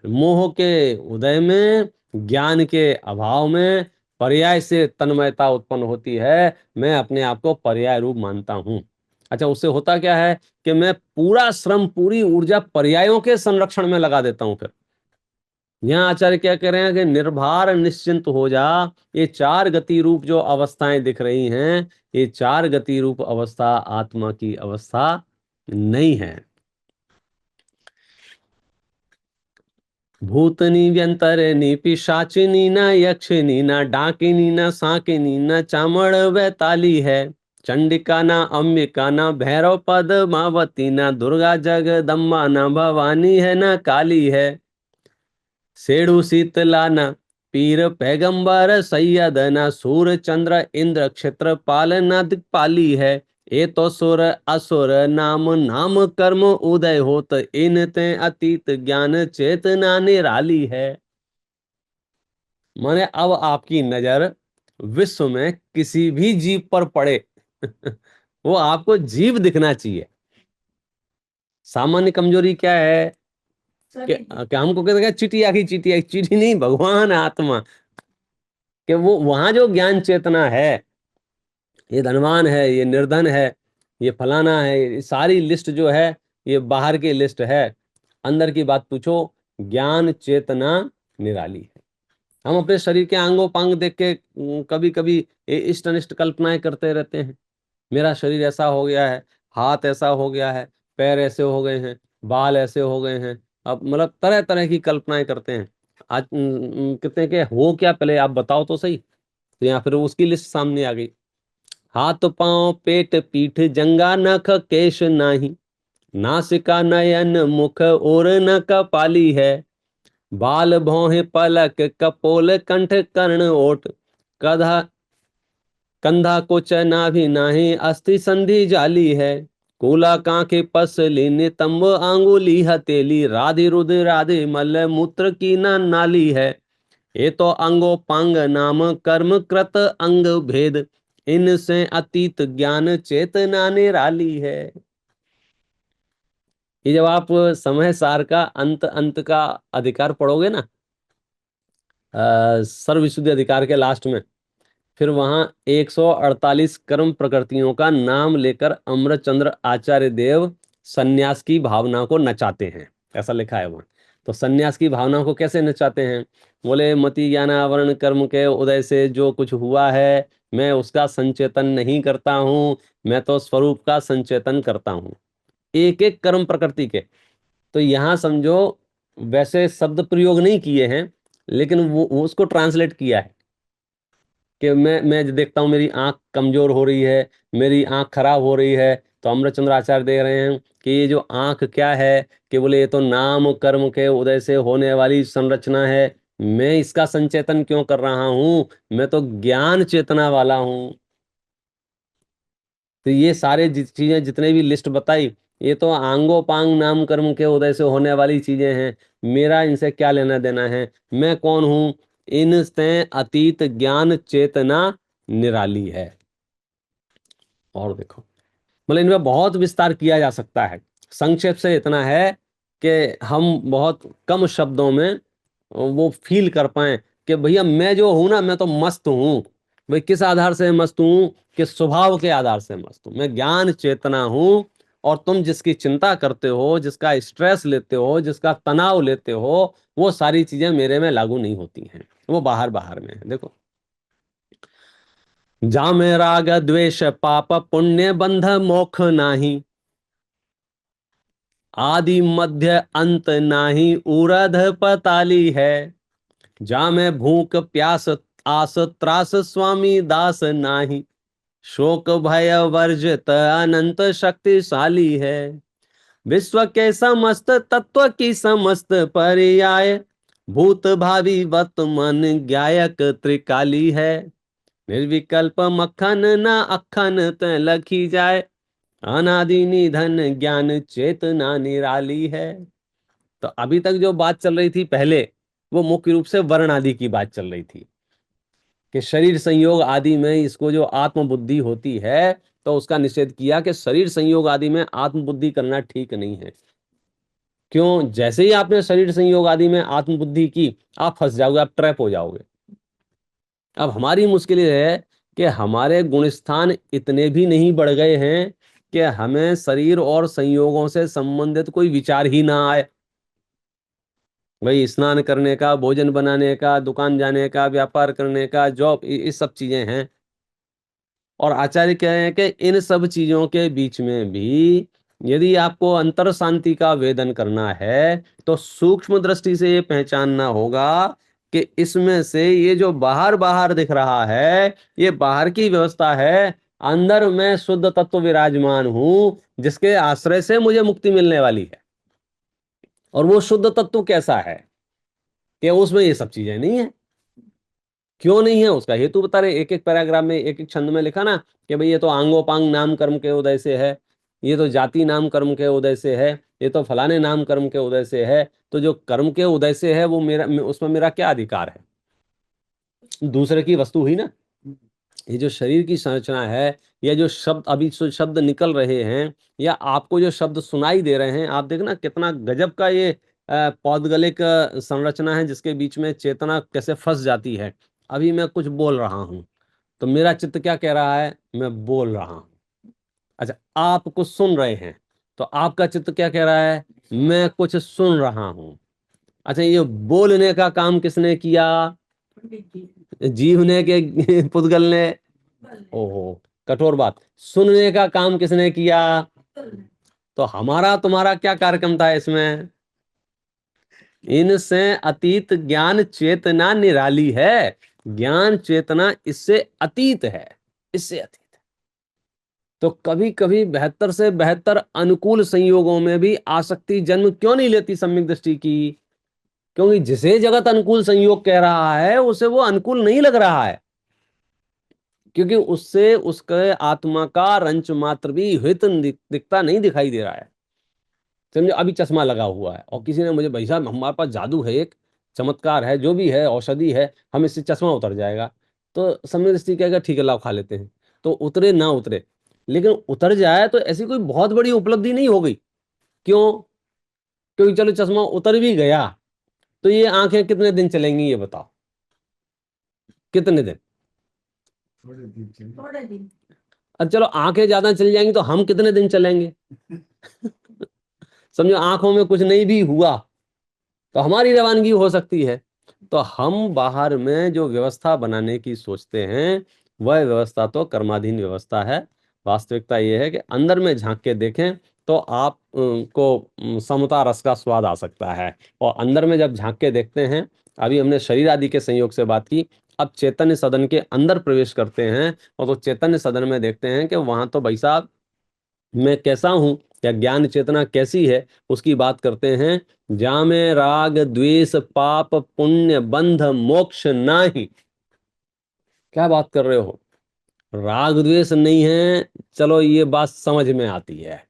मोह के उदय में, ज्ञान के अभाव में पर्याय से तन्मयता उत्पन्न होती है। मैं अपने आप को पर्याय रूप मानता हूं। अच्छा, उससे होता क्या है कि मैं पूरा श्रम, पूरी ऊर्जा पर्यायों के संरक्षण में लगा देता हूं। फिर यहाँ आचार्य क्या कह रहे हैं कि निर्भर निश्चिंत हो जा। ये चार गति रूप जो अवस्थाएं दिख रही हैं, ये चार गति रूप अवस्था आत्मा की अवस्था नहीं है। भूतनी व्यंतरनी पिशाचिनी न यक्षिनी न डाकिनी न साकिनी न चामड़ वैताली है। चंडिका न अंबिका न भैरव पद्मावती न दुर्गा जगदम्बा न भवानी है न काली है। सेडु शीतला न पीर पैगंबर सैयद न सूर चंद्र इंद्र क्षेत्रपाल न दिक्पाली है। ये तो सुर असुर नाम नाम कर्म उदय होत, इन ते अतीत ज्ञान चेतना निराली है। माने अब आपकी नजर विश्व में किसी भी जीव पर पड़े वो आपको जीव दिखना चाहिए। सामान्य कमजोरी क्या है कि हमको कहते हैं चिटिया की चिटिया, चिटी नहीं, भगवान आत्मा, कि वो वहां जो ज्ञान चेतना है, ये धनवान है, ये निर्धन है, ये फलाना है, ये सारी लिस्ट जो है ये बाहर की लिस्ट है। अंदर की बात पूछो, ज्ञान चेतना निराली है। हम अपने शरीर के आंगों पांग देख के कभी कभी इष्ट अनिष्ट कल्पनाएं करते रहते हैं। मेरा शरीर ऐसा हो गया है, हाथ ऐसा हो गया है, पैर ऐसे हो गए हैं, बाल ऐसे हो गए हैं। अब मतलब तरह तरह की कल्पनाएं करते हैं। आज कहते हैं कि हो क्या, पहले आप बताओ तो सही। तो यहाँ फिर उसकी लिस्ट सामने आ गई। हाथ पांव पेट पीठ जंगा नख केश नाही, नासिका नयन मुख और न कपाली है। बाल भौहें पलक कपोल कंठ कर्ण ओठ, कधा कंधा कुच नाभि नाही अस्थि संधि जाली है। कूला कांखे पसली नितंब आंगुली हथेली, राधे रुद्र राधे मल मूत्र की न नाली है। ये तो अंगो पांग नाम कर्म कृत अंग भेद, इनसे अतीत ज्ञान चेतना निराली है। ये जब आप समय सार का अंत अंत का अधिकार पढ़ोगे ना, सर्वविशुद्धि अधिकार के लास्ट में, फिर वहां 148 कर्म प्रकृतियों का नाम लेकर अमृतचंद्र आचार्य देव सन्यास की भावना को नचाते हैं, ऐसा लिखा है वहां। तो सन्यास की भावना को कैसे नचाते हैं? बोले, मति ज्ञान आवरण कर्म के उदय से जो कुछ हुआ है, मैं उसका संचेतन नहीं करता हूं, मैं तो स्वरूप का संचेतन करता हूं, एक एक कर्म प्रकृति के। तो यहां समझो, वैसे शब्द प्रयोग नहीं किए हैं, लेकिन वो उसको ट्रांसलेट किया है कि मैं देखता हूँ मेरी आंख कमजोर हो रही है, मेरी आंख खराब हो रही है, तो अमृतचंद्र आचार्य दे रहे हैं कि ये जो आंख क्या है, कि बोले ये तो नाम कर्म के उदय से होने वाली संरचना है, मैं इसका संचेतन क्यों कर रहा हूं, मैं तो ज्ञान चेतना वाला हूं। तो ये सारे चीजें जितने भी लिस्ट बताई, ये तो आंगो पांग नाम कर्म के उदय से होने वाली चीजें हैं। मेरा इनसे क्या लेना देना है? मैं कौन हूं? इनसे अतीत ज्ञान चेतना निराली है। और देखो, मतलब इनमें बहुत विस्तार किया जा सकता है। संक्षेप से इतना है कि हम बहुत कम शब्दों में वो फील कर पाए कि भैया मैं जो हूं ना, मैं तो मस्त हूं। भाई किस आधार से मस्त हूं? कि स्वभाव के आधार से मस्त हूं, मैं ज्ञान चेतना हूं। और तुम जिसकी चिंता करते हो, जिसका स्ट्रेस लेते हो, जिसका तनाव लेते हो, वो सारी चीजें मेरे में लागू नहीं होती हैं, वो बाहर बाहर में है। देखो, जामे राग द्वेष पाप पुण्य बंध मोक्ष नाही, आदि मध्य अंत नाही उरध पताली है। जामे भूख प्यास आस त्रास स्वामी दास नाही, शोक भय वर्जित अनंत शक्तिशाली है। विश्व के समस्त तत्व की समस्त पर्याय, भूत भावी वर्तमान ज्ञायक त्रिकाली है। निर्विकल्प मक्खन न अखन त लखी जाए, अनादि निधन ज्ञान चेतना निराली है। तो अभी तक जो बात चल रही थी पहले, वो मुख्य रूप से वर्ण आदि की बात चल रही थी कि शरीर संयोग आदि में इसको जो आत्मबुद्धि होती है, तो उसका निषेध किया कि शरीर संयोग आदि में आत्मबुद्धि करना ठीक नहीं है। क्यों? जैसे ही आपने शरीर संयोग आदि में आत्मबुद्धि की, आप फंस जाओगे, आप ट्रैप हो जाओगे। अब हमारी मुश्किल ये है कि हमारे गुणस्थान इतने भी नहीं बढ़ गए हैं कि हमें शरीर और संयोगों से संबंधित कोई विचार ही ना आए। भाई स्नान करने का, भोजन बनाने का, दुकान जाने का, व्यापार करने का, जॉब, ये सब चीजें हैं। और आचार्य कह रहे हैं कि इन सब चीजों के बीच में भी यदि आपको अंतर शांति का वेदन करना है, तो सूक्ष्म दृष्टि से ये पहचानना होगा कि इसमें से ये जो बाहर बाहर दिख रहा है, ये बाहर की व्यवस्था है। अंदर में शुद्ध तत्व विराजमान हूं, जिसके आश्रय से मुझे मुक्ति मिलने वाली है। और वो शुद्ध तत्व कैसा है कि उसमें ये सब चीजें नहीं है। क्यों नहीं है, उसका हेतु बता रहे। एक एक पैराग्राफ में, एक एक छंद में लिखा ना कि भाई ये तो आंगोपांग नाम कर्म के उदय से है, ये तो जाति नाम कर्म के उदय से है, ये तो फलाने नाम कर्म के उदय से है। तो जो कर्म के उदय से है वो मेरा, उसमें मेरा क्या अधिकार है? दूसरे की वस्तु हुई ना। ये जो शरीर की संरचना है, या जो शब्द अभी शब्द निकल रहे हैं, या आपको जो शब्द सुनाई दे रहे हैं, आप देखना कितना गजब का ये पौद्गलिक संरचना है, जिसके बीच में चेतना कैसे फंस जाती है। अभी मैं कुछ बोल रहा हूं, तो मेरा चित्त क्या कह रहा है? मैं बोल रहा हूं। अच्छा, आप कुछ सुन रहे हैं, तो आपका चित्त क्या कह रहा है? मैं कुछ सुन रहा हूं। अच्छा, ये बोलने का काम किसने किया? जीव ने के पुद्गल ने? ओहो, कठोर बात। सुनने का काम किसने किया? तो हमारा तुम्हारा क्या कार्यक्रम था इसमें? इनसे अतीत ज्ञान चेतना निराली है। ज्ञान चेतना इससे अतीत है, इससे अतीत। तो कभी कभी बेहतर से बेहतर अनुकूल संयोगों में भी आसक्ति जन्म क्यों नहीं लेती सम्यक दृष्टि की? क्योंकि जिसे जगत अनुकूल संयोग कह रहा है, उसे वो अनुकूल नहीं लग रहा है। क्योंकि उससे उसके आत्मा का रंच मात्र भी हित दिखता नहीं, दिखाई दे रहा है। समझो, अभी चश्मा लगा हुआ है और किसी ने मुझे, भाई साहब हमारे पास जादू है, एक चमत्कार है, जो भी है, औषधि है, हम इससे चश्मा उतर जाएगा। तो सम्यक दृष्टि कहेगा ठीक है, लाओ खा लेते हैं। तो उतरे ना उतरे, लेकिन उतर जाए तो ऐसी कोई बहुत बड़ी उपलब्धि नहीं हो गई। क्यों? क्योंकि चलो चश्मा उतर भी गया, तो ये आंखें कितने दिन चलेंगी, ये बताओ? कितने दिन? थोड़े दिन। अब चलो आंखें ज्यादा चल जाएंगी, तो हम कितने दिन चलेंगे? समझो आंखों में कुछ नहीं भी हुआ, तो हमारी रवानगी हो सकती है। तो हम बाहर में जो व्यवस्था बनाने की सोचते हैं, वह व्यवस्था तो कर्माधीन व्यवस्था है। वास्तविकता यह है कि अंदर में झांक के देखें, तो आप को समता रस का स्वाद आ सकता है। और अंदर में जब झांक के देखते हैं, अभी हमने शरीर आदि के संयोग से बात की, अब चैतन्य सदन के अंदर प्रवेश करते हैं, और तो चैतन्य सदन में देखते हैं कि वहां तो भाई साहब मैं कैसा हूं, या ज्ञान चेतना कैसी है, उसकी बात करते हैं। जामे राग द्वेष पाप पुण्य बंध मोक्ष नाही। क्या बात कर रहे हो? राग द्वेष नहीं है, चलो ये बात समझ में आती है।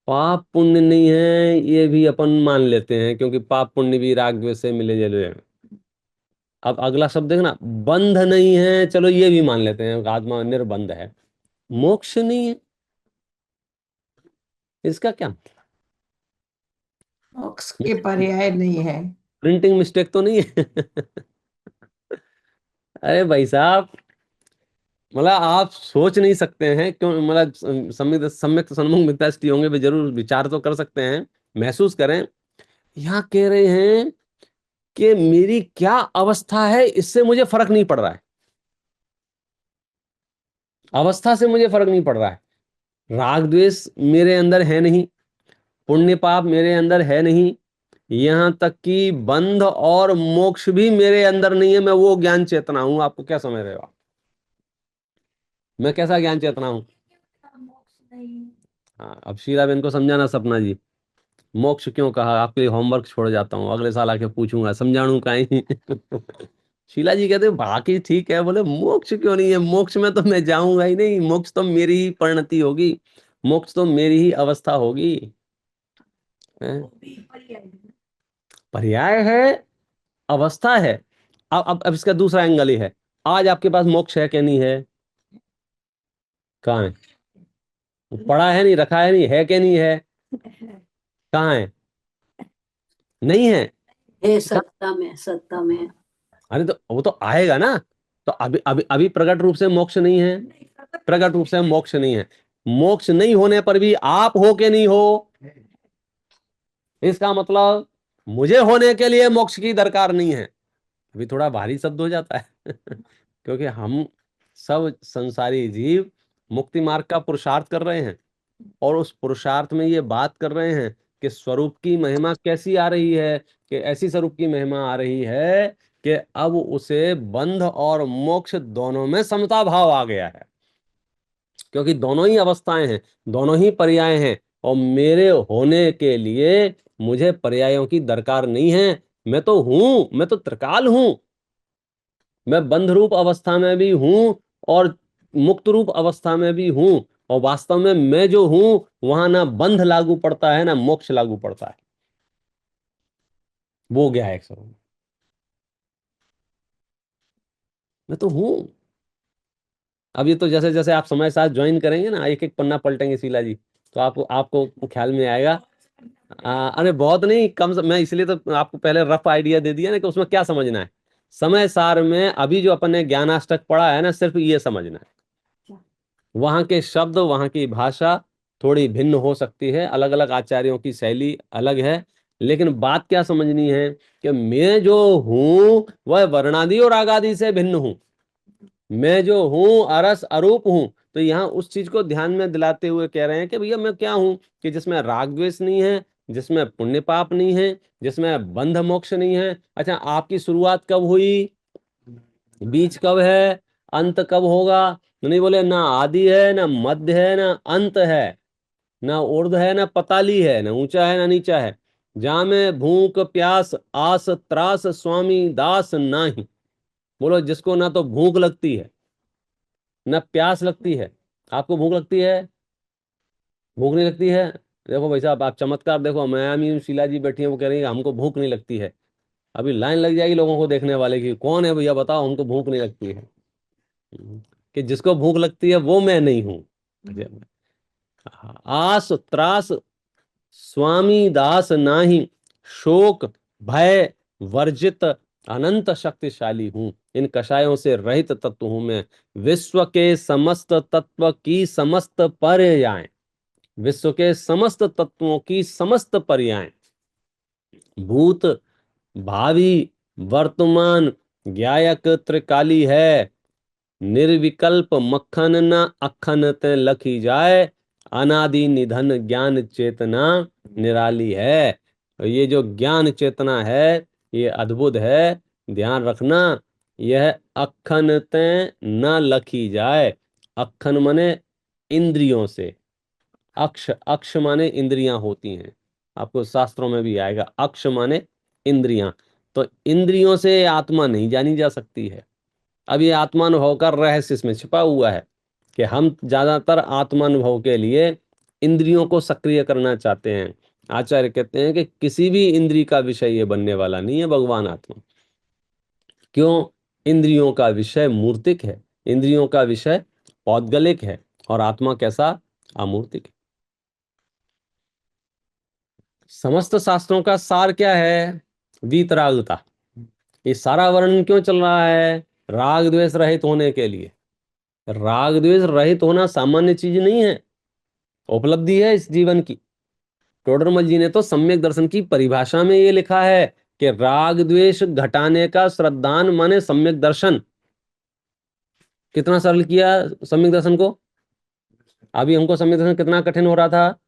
पाप पुण्य नहीं है, ये भी अपन मान लेते हैं, क्योंकि पाप पुण्य भी राग द्वेष से मिले जुले हैं। अब अगला शब्द देखना, बंध नहीं है, चलो ये भी मान लेते हैं, आत्मा निर्बंध है। मोक्ष नहीं है, इसका क्या? मोक्ष के पर्याय नहीं है। प्रिंटिंग मिस्टेक तो नहीं है? अरे भाई साहब, मतलब आप सोच नहीं सकते हैं क्यों? मतलब सम्यक सम्यक सन्मुख मित्रष्टि होंगे भी, जरूर विचार तो कर सकते हैं, महसूस करें। यहाँ कह रहे हैं कि मेरी क्या अवस्था है, इससे मुझे फर्क नहीं पड़ रहा है। अवस्था से मुझे फर्क नहीं पड़ रहा है। राग द्वेष मेरे अंदर है नहीं, पुण्य पाप मेरे अंदर है नहीं, यहां तक कि बंध और मोक्ष भी मेरे अंदर नहीं है। मैं वो ज्ञान चेतना हूं। आपको क्या समझ रहे हो आप? मैं कैसा ज्ञान चेतना हूं? हाँ, अब शीला बेन को समझाना सपना जी। मोक्ष क्यों कहा? आपके लिए होमवर्क छोड़ जाता हूँ, अगले साल आके पूछूंगा, समझाणू का ही। शीला जी कहते बाकी ठीक है, बोले मोक्ष क्यों नहीं है, मोक्ष में तो मैं जाऊंगा ही नहीं, मोक्ष तो मेरी ही परिणति होगी, मोक्ष तो मेरी ही अवस्था होगी। हैं? पर्याय है, अवस्था है। अब इसका दूसरा एंगल ही है, आज आपके पास मोक्ष है क्या, नहीं है? कहाँ है? पड़ा है नहीं, रखा है नहीं, है क्या नहीं है? कहाँ है? नहीं है। है, सत्ता में, सत्ता में। अरे तो वो तो आएगा ना। तो अभी अभी अभी प्रकट रूप से मोक्ष नहीं है, प्रकट रूप से मोक्ष नहीं है। मोक्ष नहीं होने पर भी आप हो के नहीं हो, इसका मतलब मुझे होने के लिए मोक्ष की दरकार नहीं है। अभी थोड़ा भारी शब्द हो जाता है क्योंकि हम सब संसारी जीव मुक्ति मार्ग का पुरुषार्थ कर रहे हैं, और उस पुरुषार्थ में ये बात कर रहे हैं कि स्वरूप की महिमा कैसी आ रही है, कि ऐसी स्वरूप की महिमा आ रही है कि अब उसे बंध और मोक्ष दोनों में समता भाव आ गया है, क्योंकि दोनों ही अवस्थाएं हैं, दोनों ही पर्याय हैं, और मेरे होने के लिए मुझे पर्यायों की दरकार नहीं है। मैं तो हूं, मैं तो त्रिकाल हूं, मैं बंध रूप अवस्था में भी हूं और मुक्त रूप अवस्था में भी हूं, और वास्तव में मैं जो हूं वहां ना बंध लागू पड़ता है ना मोक्ष लागू पड़ता है। वो गया है एक स्वरूप, मैं तो हूं। अब ये तो जैसे जैसे आप समय साथ ज्वाइन करेंगे ना, एक एक पन्ना पलटेंगे शीला जी, तो आपको आपको ख्याल में आएगा। अरे बहुत नहीं, मैं इसलिए तो आपको पहले रफ आइडिया दे दिया ना कि उसमें क्या समझना है। समय सार में अभी जो अपन ने ज्ञानाष्टक पढ़ा है ना, सिर्फ ये समझना है। वहां के शब्द, वहां की भाषा थोड़ी भिन्न हो सकती है, अलग अलग आचार्यों की शैली अलग है, लेकिन बात क्या समझनी है कि मैं जो हूं वह वर्णादि और आगादि से भिन्न हूं। मैं जो हूं अरस अरूप हूं। तो यहाँ उस चीज को ध्यान में दिलाते हुए कह रहे हैं कि भैया मैं क्या हूं, कि जिसमें राग द्वेष नहीं है, जिसमें पुण्य पाप नहीं है, जिसमें बंध मोक्ष नहीं है। अच्छा, आपकी शुरुआत कब हुई, बीच कब है, अंत कब होगा? नहीं बोले ना आदि है, ना मध्य है, ना अंत है, ना ऊर्ध्व है, ना पताली है, ना ऊंचा है, ना नीचा है। जहां में भूख प्यास आस त्रास स्वामी दास नाही। बोलो जिसको ना तो भूख लगती है ना प्यास लगती है। आपको भूख लगती है? भूख नहीं लगती है? देखो भाई साहब, आप चमत्कार देखो, मैं आमी शीला जी बैठी है, वो कह रही है हमको भूख नहीं लगती है। अभी लाइन लग जाएगी लोगों को देखने वाले की, कौन है भैया बताओ हमको भूख नहीं लगती है। कि जिसको भूख लगती है वो मैं नहीं हूं। आस त्रास स्वामी दास नाही, शोक भय वर्जित अनंत शक्तिशाली हूं। इन कषायों से रहित तत्व हूं मैं, विश्व के समस्त तत्व की समस्त पर्याय, विश्व के समस्त तत्वों की समस्त पर्याय, भूत भावी वर्तमान ज्ञायक त्रिकाली है। निर्विकल्प मक्खन न अखन ते लखी जाए, अनादि निधन ज्ञान चेतना निराली है। और ये जो ज्ञान चेतना है ये अद्भुत है, ध्यान रखना। यह अखन ते न लखी जाए। अखन माने इंद्रियों से, अक्ष अक्ष माने इंद्रियां होती हैं, आपको शास्त्रों में भी आएगा, अक्ष माने इंद्रियां। तो इंद्रियों से आत्मा नहीं जानी जा सकती है। अब ये आत्मानुभव का रहस्य इसमें छिपा हुआ है कि हम ज्यादातर आत्मानुभव के लिए इंद्रियों को सक्रिय करना चाहते हैं। आचार्य कहते हैं कि किसी भी इंद्री का विषय ये बनने वाला नहीं है भगवान आत्मा। क्यों? इंद्रियों का विषय मूर्तिक है, इंद्रियों का विषय पौद्गलिक है, और आत्मा कैसा? अमूर्तिक है। समस्त शास्त्रों का सार क्या है? वीतरागता। ये सारा वर्णन क्यों चल रहा है? राग द्वेष रहित होने के लिए। राग द्वेष रहित होना सामान्य चीज नहीं है, उपलब्धि है इस जीवन की। टोडरमल जी ने तो सम्यक दर्शन की परिभाषा में ये लिखा है कि राग द्वेष घटाने का श्रद्धान माने सम्यक दर्शन। कितना सरल किया सम्यक दर्शन को। अभी हमको सम्यक दर्शन कितना कठिन हो रहा था।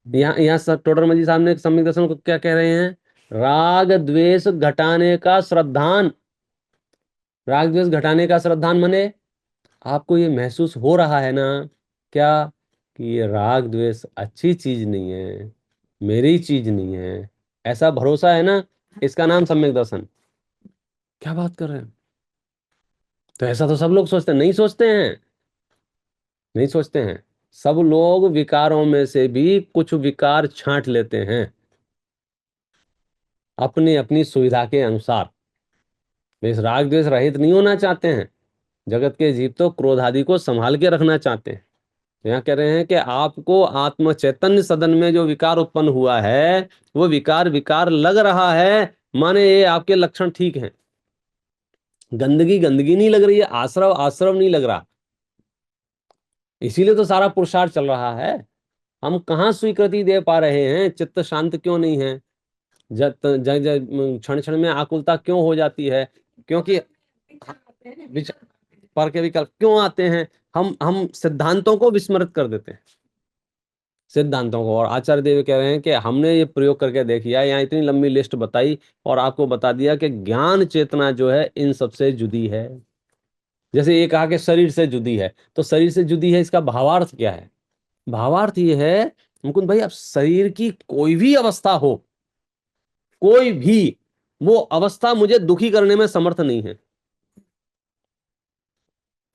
यहाँ टोडरमल जी साहब ने सम्यक दर्शन को क्या कह रहे हैं? राग द्वेष घटाने का श्रद्धान। राग द्वेष घटाने का श्रद्धान माने आपको ये महसूस हो रहा है ना, क्या, कि ये राग द्वेष अच्छी चीज नहीं है, मेरी चीज नहीं है, ऐसा भरोसा है ना, इसका नाम सम्यक दर्शन। क्या बात कर रहे हैं? तो ऐसा तो सब लोग सोचते हैं, नहीं सोचते हैं, नहीं सोचते हैं। सब लोग विकारों में से भी कुछ विकार छांट लेते हैं अपनी अपनी सुविधा के अनुसार। वे इस राग द्वेष रहित नहीं होना चाहते हैं। जगत के जीव तो क्रोध आदि को संभाल के रखना चाहते हैं। यहाँ कह रहे हैं कि आपको आत्म चैतन्य सदन में जो विकार उत्पन्न हुआ है, वो विकार विकार लग रहा है, माने ये आपके लक्षण ठीक हैं। गंदगी गंदगी नहीं लग रही है, आश्रव आश्रव नहीं लग रहा। इसीलिए तो सारा पुरुषार्थ चल रहा है। हम कहाँ स्वीकृति दे पा रहे हैं? चित्त शांत क्यों नहीं है? क्षण क्षण में आकुलता क्यों हो जाती है? क्योंकि पर के विकल्प क्यों आते हैं? हम सिद्धांतों को विस्मृत कर देते हैं, सिद्धांतों को। और आचार्य देव कह रहे हैं कि हमने ये प्रयोग करके देख लिया, यहाँ इतनी लंबी लिस्ट बताई और आपको बता दिया कि ज्ञान चेतना जो है इन सबसे जुदी है। जैसे ये कहा कि शरीर से जुदी है, तो शरीर से जुदी है, इसका भावार्थ क्या है? भावार्थ ये है मुकुंद भाई, अब शरीर की कोई भी अवस्था हो, कोई भी, वो अवस्था मुझे दुखी करने में समर्थ नहीं है।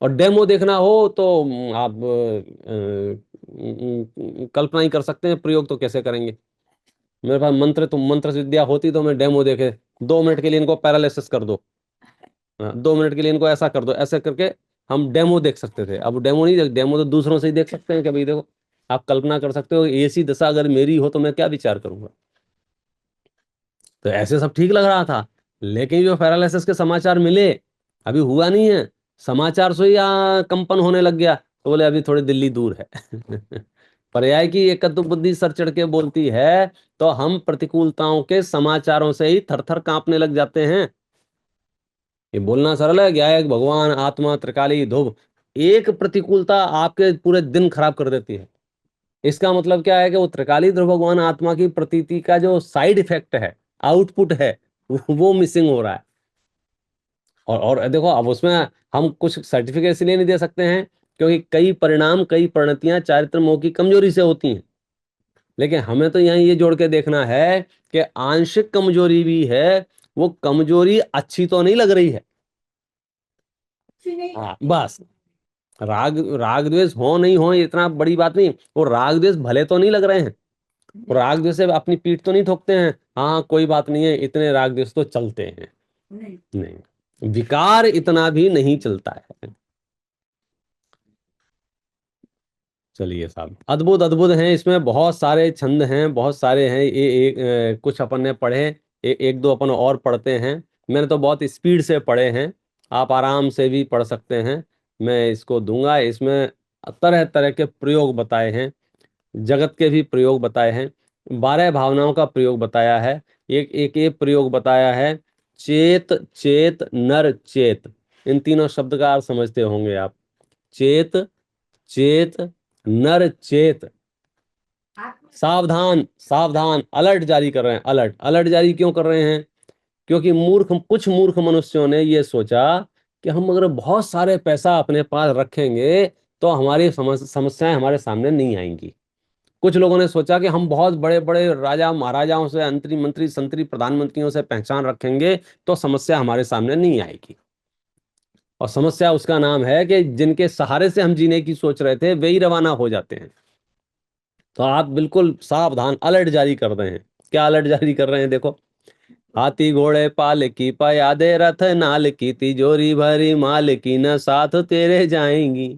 और डेमो देखना हो तो आप कल्पना ही कर सकते हैं प्रयोग तो कैसे करेंगे। मेरे पास मंत्र, तो मंत्र विद्या होती तो मैं डेमो देखे, 2 मिनट के लिए इनको पैरालिसिस कर दो, 2 मिनट के लिए इनको ऐसा कर दो, ऐसे करके हम डेमो देख सकते थे। अब डेमो नहीं देख, डेमो तो दूसरों से ही देख सकते हैं कि भाई देखो। आप कल्पना कर सकते हो ऐसी दशा अगर मेरी हो तो मैं क्या विचार करूंगा। तो ऐसे सब ठीक लग रहा था, लेकिन जो पैरालिसिस के समाचार मिले, अभी हुआ नहीं है, समाचार से ही कंपन होने लग गया, तो बोले अभी थोड़ी दिल्ली दूर है। पर्याय की एकत्व बुद्धि सर चढ़ के बोलती है, तो हम प्रतिकूलताओं के समाचारों से ही थर थर कांपने लग जाते हैं। ये बोलना सरल है, क्या है, भगवान आत्मा त्रिकाली ध्रुव, एक प्रतिकूलता आपके पूरे दिन खराब कर देती है। इसका मतलब क्या है कि वो त्रिकाली ध्रुव भगवान आत्मा की प्रतीति का जो साइड इफेक्ट है, आउटपुट है, वो मिसिंग हो रहा है। और देखो, अब उसमें हम कुछ सर्टिफिकेट इसलिए नहीं दे सकते हैं क्योंकि कई परिणाम, कई परिणतियां चारित्र मोह की कमजोरी से होती हैं। लेकिन हमें तो यहाँ ये जोड़ के देखना है कि आंशिक कमजोरी भी है, वो कमजोरी अच्छी तो नहीं लग रही है। हाँ बस, राग राग द्वेष हो नहीं हो इतना बड़ी बात नहीं, वो राग द्वेष भले तो नहीं लग रहे हैं, वो राग द्वेष से अपनी पीठ तो नहीं ठोकते हैं, हाँ कोई बात नहीं है, इतने राग द्वेष तो चलते हैं। नहीं, विकार इतना भी नहीं चलता है। चलिए साहब, अद्भुत अद्भुत हैं, इसमें बहुत सारे छंद हैं, बहुत सारे हैं। ये एक कुछ अपन ने पढ़े, एक दो अपन और पढ़ते हैं। मैंने तो बहुत स्पीड से पढ़े हैं, आप आराम से भी पढ़ सकते हैं। मैं इसको दूंगा, इसमें तरह तरह के प्रयोग बताए हैं, जगत के भी प्रयोग बताए हैं, 12 भावनाओं का प्रयोग बताया है। एक एक ये प्रयोग बताया है, चेत चेत नर चेत। इन तीनों शब्द का अर्थ समझते होंगे आप। चेत चेत नर चेत, सावधान सावधान, अलर्ट जारी कर रहे हैं। अलर्ट अलर्ट जारी क्यों कर रहे हैं? क्योंकि कुछ मूर्ख मनुष्यों ने यह सोचा कि हम अगर बहुत सारे पैसा अपने पास रखेंगे तो हमारी समस्याएं हमारे सामने नहीं आएंगी। कुछ लोगों ने सोचा कि हम बहुत बड़े बड़े राजा महाराजाओं से, अंतरी मंत्री संतरी प्रधानमंत्रियों से पहचान रखेंगे तो समस्या हमारे सामने नहीं आएगी। और समस्या उसका नाम है कि जिनके सहारे से हम जीने की सोच रहे थे वे ही रवाना हो जाते हैं। तो आप बिल्कुल सावधान, अलर्ट जारी कर रहे हैं। क्या अलर्ट जारी कर रहे हैं? देखो, हाथी घोड़े पाल की पयादे रथ नाल की तिजोरी भरी माल की न साथ तेरे जाएंगी,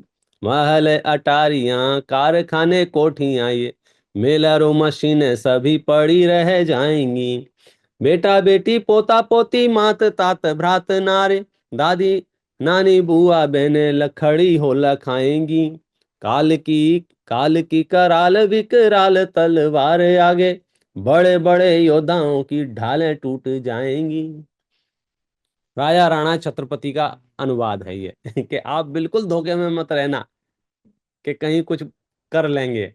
महल अटारियां कारखाने कोठियां ये मेलरो मशीनें सभी पड़ी रह जाएंगी, बेटा बेटी पोता पोती मात तात भ्रात नारे दादी नानी बुआ बहने लखड़ी हो लखाएंगी, काल की काल की कराल विकराल तलवार आगे बड़े बड़े योद्धाओं की ढालें टूट जाएंगी। राजा राणा छत्रपति का अनुवाद है ये। कि आप बिल्कुल धोखे में मत रहना कि कहीं कुछ कर लेंगे।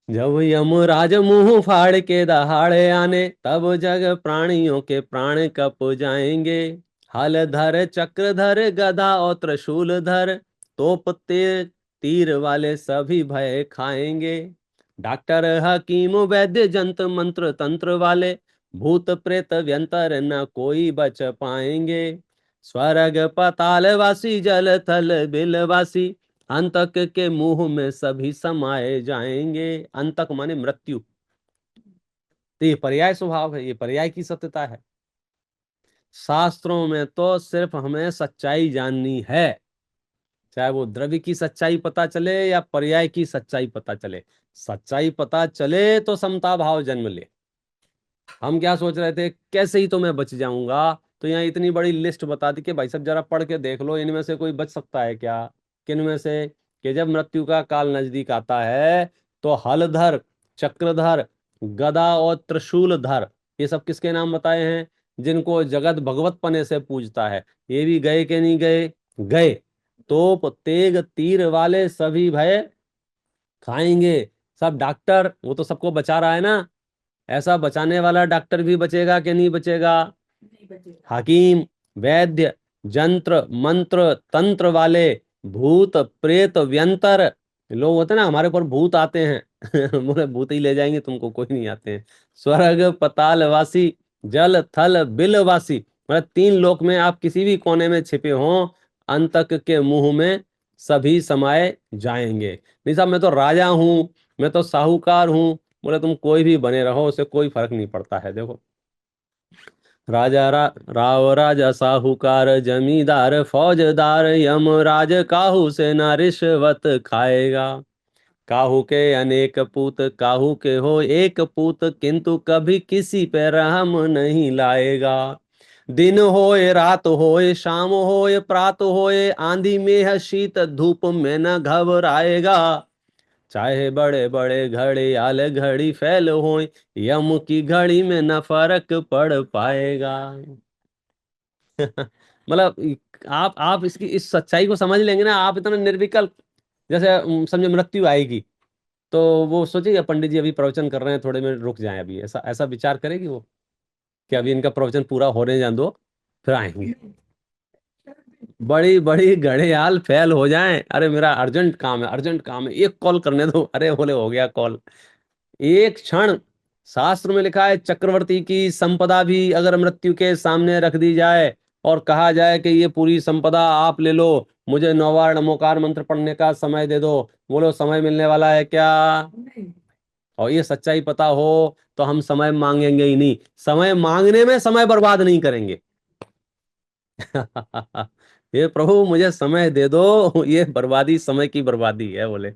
जब यमराज मुंह फाड़ के दहाड़े आने तब जग प्राणियों के प्राण कप जाएंगे, हल धर चक्र धर गदा और त्रिशूल धर तोप तीर तीर वाले सभी भय खाएंगे, डॉक्टर हकीम वैद्य जंत्र मंत्र तंत्र वाले भूत प्रेत व्यंतर न कोई बच पाएंगे। स्वर्ग पाताल वासी जल थल बिलवासी, अंतक के मुंह में सभी समाये जाएंगे। अंतक माने मृत्यु। तो ये पर्याय स्वभाव है, ये पर्याय की सत्यता है। शास्त्रों में तो सिर्फ हमें सच्चाई जाननी है, चाहे वो द्रव्य की सच्चाई पता चले या पर्याय की सच्चाई पता चले। सच्चाई पता चले तो समता भाव जन्म ले। हम क्या सोच रहे थे, कैसे ही तो मैं बच जाऊंगा, तो यहाँ इतनी बड़ी लिस्ट बता दी कि भाई सब जरा पढ़ के देख लो, इनमें से कोई बच सकता है क्या। किन में से, कि जब मृत्यु का काल नजदीक आता है तो हलधर, चक्रधर, गदा और त्रिशूलधर, ये सब किसके नाम बताए हैं, जिनको जगत भगवत पने से पूजता है। ये भी गए कि नहीं गए, गए। तोप तेग तीर वाले सभी भय खाएंगे। सब डॉक्टर, वो तो सबको बचा रहा है ना, ऐसा बचाने वाला डॉक्टर भी बचेगा कि नहीं बचेगा। नहीं बचेगा। हकीम, वैद्य, जंत्र मंत्र तंत्र वाले, भूत प्रेत व्यंतर, लोग होते हैं ना हमारे ऊपर भूत आते हैं बोले भूत ही ले जाएंगे तुमको, कोई नहीं आते हैं। स्वर्ग पताल वासी, जल थल बिल वासी, मतलब तीन लोक में आप किसी भी कोने में छिपे हों, अंतक के मुंह में सभी समाये जाएंगे। नहीं साहब मैं तो राजा हूं, मैं तो साहूकार हूं, बोले तुम कोई भी बने रहो, उससे कोई फर्क नहीं पड़ता है। देखो, राव राजा साहूकार जमींदार फौजदार, यम राज काहू से ना रिश्वत खाएगा। काहू के अनेक पूत, काहू के हो एक पूत, किंतु कभी किसी पे रहम नहीं लाएगा। दिन होए रात होए शाम होए प्रात होए, आंधी में है शीत धूप में न घबराएगा। चाहे बड़े बड़े घड़ियाल घड़ी फैल होए, यम की घड़ी में न फर्क पड़ पाएगा। मतलब आप इसकी इस सच्चाई को समझ लेंगे ना, आप इतना निर्विकल्प, जैसे समझो मृत्यु आएगी तो वो सोचेगा पंडित जी अभी प्रवचन कर रहे हैं, थोड़े मिनट रुक जाएं, अभी ऐसा ऐसा विचार करेगी वो कि अभी इनका प्रवचन पूरा होने जान दो फिर आएंगे। बड़ी बड़ी घड़ियाल फेल हो जाएं, अरे मेरा अर्जेंट काम है, अर्जेंट काम है, एक कॉल करने दो, अरे बोले हो गया कॉल। एक क्षण, शास्त्र में लिखा है चक्रवर्ती की संपदा भी अगर मृत्यु के सामने रख दी जाए और कहा जाए कि ये पूरी संपदा आप ले लो, मुझे नौवार नमोकार मंत्र पढ़ने का समय दे दो, बोलो समय मिलने वाला है क्या। नहीं। और ये सच्चाई पता हो तो हम समय मांगेंगे ही नहीं, समय मांगने में समय बर्बाद नहीं करेंगे। ये प्रभु मुझे समय दे दो, ये बर्बादी समय की बर्बादी है बोले।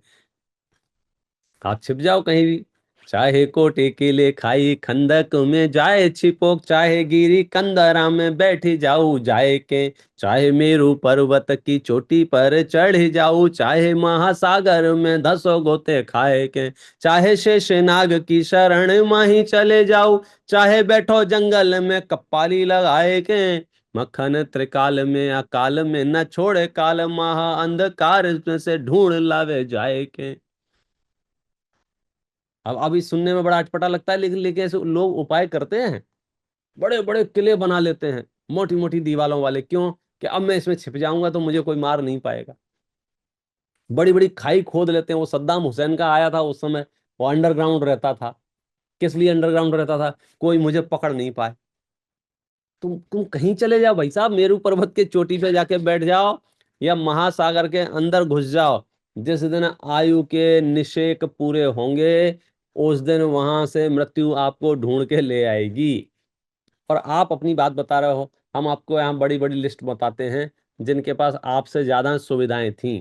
आप छिप जाओ कहीं भी, चाहे कोटे के ले खाई खंदक में जाए छिपो, चाहे गिरी कंदरा में बैठी जाऊं जाए के, चाहे मेरू पर्वत की चोटी पर चढ़ जाऊं, चाहे महासागर में धसो गोते खाए के, चाहे शेष नाग की शरण माही चले जाऊं, चाहे बैठो जंगल में कप्पाली लगाए के, मक्खन त्रिकाल में अकाल में न छोड़े काल, महा अंधकार में से ढूंढ लावे जाए के। अब अभी सुनने में बड़ा अटपटा लगता है, लेकिन लेकिन ऐसे लोग उपाय करते हैं, बड़े बड़े किले बना लेते हैं मोटी मोटी दीवालों वाले, क्यों, कि अब मैं इसमें छिप जाऊंगा तो मुझे कोई मार नहीं पाएगा। बड़ी बड़ी खाई खोद लेते हैं, वो सद्दाम हुसैन का आया था उस समय, वो अंडरग्राउंड रहता था। किस लिए अंडरग्राउंड रहता था, कोई मुझे पकड़ नहीं पाए। तुम कहीं चले जाओ भाई साहब, मेरू पर्वत के चोटी पे जाके बैठ जाओ या महासागर के अंदर घुस जाओ, जिस दिन आयु के निषेक पूरे होंगे उस दिन वहां से मृत्यु आपको ढूंढ के ले आएगी। और आप अपनी बात बता रहे हो, हम आपको यहाँ बड़ी बड़ी लिस्ट बताते हैं जिनके पास आपसे ज्यादा सुविधाएं थी।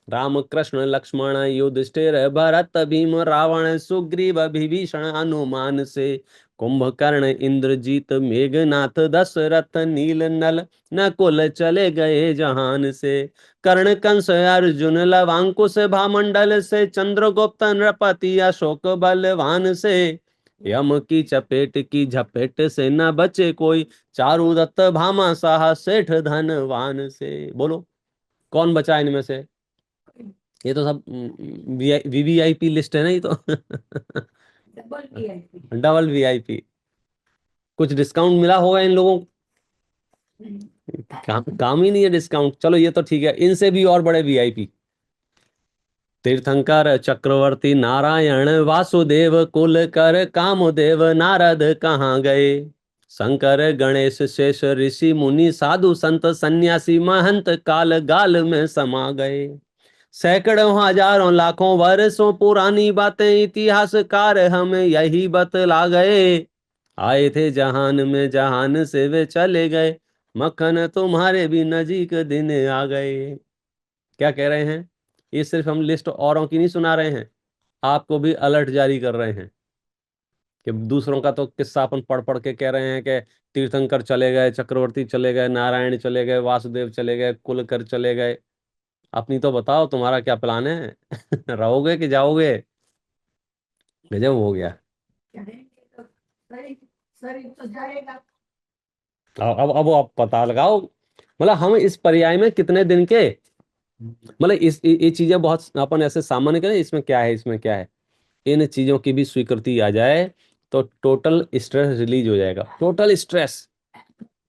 राम कृष्ण लक्ष्मण युधिष्ठिर भरत भीम रावण सुग्रीव विभीषण हनुमान से, कुंभकर्ण इंद्रजीत मेघनाथ दशरथ नील नल नकुल चले गए जहान से, कर्ण कंस अर्जुन लवांकुश भामंडल से, चंद्रगुप्त नृपति अशोक बलवान से, यम की चपेट की झपेट से न बचे कोई, चारुदत्त भामा साहा सेठ धनवान से। बोलो कौन बचा इनमें से। ये तो सब वीवीआईपी लिस्ट है ना, ये तो डबल वीआईपी। Double VIP. कुछ डिस्काउंट मिला होगा इन लोगों को, काम ही नहीं है डिस्काउंट। चलो ये तो ठीक है, इनसे भी और बड़े वीआईपी, तीर्थंकर चक्रवर्ती नारायण वासुदेव कुल कर कामदेव नारद कहाँ गए। शंकर गणेश शेष ऋषि मुनि साधु संत सन्यासी महंत काल गाल में समा गए। सैकड़ों हजारों लाखों वर्षों पुरानी बातें इतिहासकार हमें यही बतला गए। आए थे जहान में जहान से वे चले गए, मक्खन तुम्हारे भी नजीक दिन आ गए। क्या कह रहे हैं? ये सिर्फ हम लिस्ट औरों की नहीं सुना रहे हैं, आपको भी अलर्ट जारी कर रहे हैं कि दूसरों का तो किस्सा अपन पढ़ पढ़ के कह रहे हैं कि तीर्थंकर चले गए, चक्रवर्ती चले गए, नारायण चले गए, वासुदेव चले गए, कुलकर चले गए। अपनी तो बताओ, तुम्हारा क्या प्लान है? रहोगे कि जाओगे? गजब हो गया। जाएंगे तो शरीर शरीर तो जाएगा। अब आप पता लगाओ, मतलब हम इस पर्याय में कितने दिन के, मतलब इस ये चीजें बहुत अपन ऐसे सामान्य करें, इसमें क्या है, इसमें क्या है, इन चीजों की भी स्वीकृति आ जाए तो टोटल स्ट्रेस रिलीज हो जाएगा। टोटल स्ट्रेस,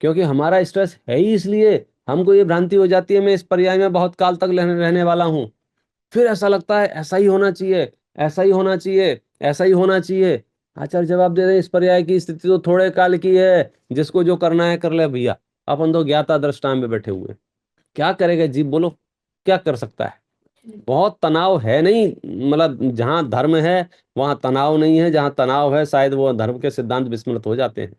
क्योंकि हमारा स्ट्रेस है ही इसलिए हमको ये भ्रांति हो जाती है मैं इस पर्याय में बहुत काल तक रहने वाला हूं। फिर ऐसा लगता है ऐसा ही होना चाहिए, ऐसा ही होना चाहिए, ऐसा ही होना चाहिए। आचार्य जवाब दे रहे हैं, इस पर्याय की स्थिति तो थोड़े काल की है, जिसको जो करना है कर ले भैया। अपन तो ज्ञाता दृष्टा में बैठे हुए, क्या करेगा जीव, बोलो क्या कर सकता है? बहुत तनाव है नहीं, मतलब जहां धर्म है वहां तनाव नहीं है, जहां तनाव है शायद वो धर्म के सिद्धांत विस्मृत हो जाते हैं।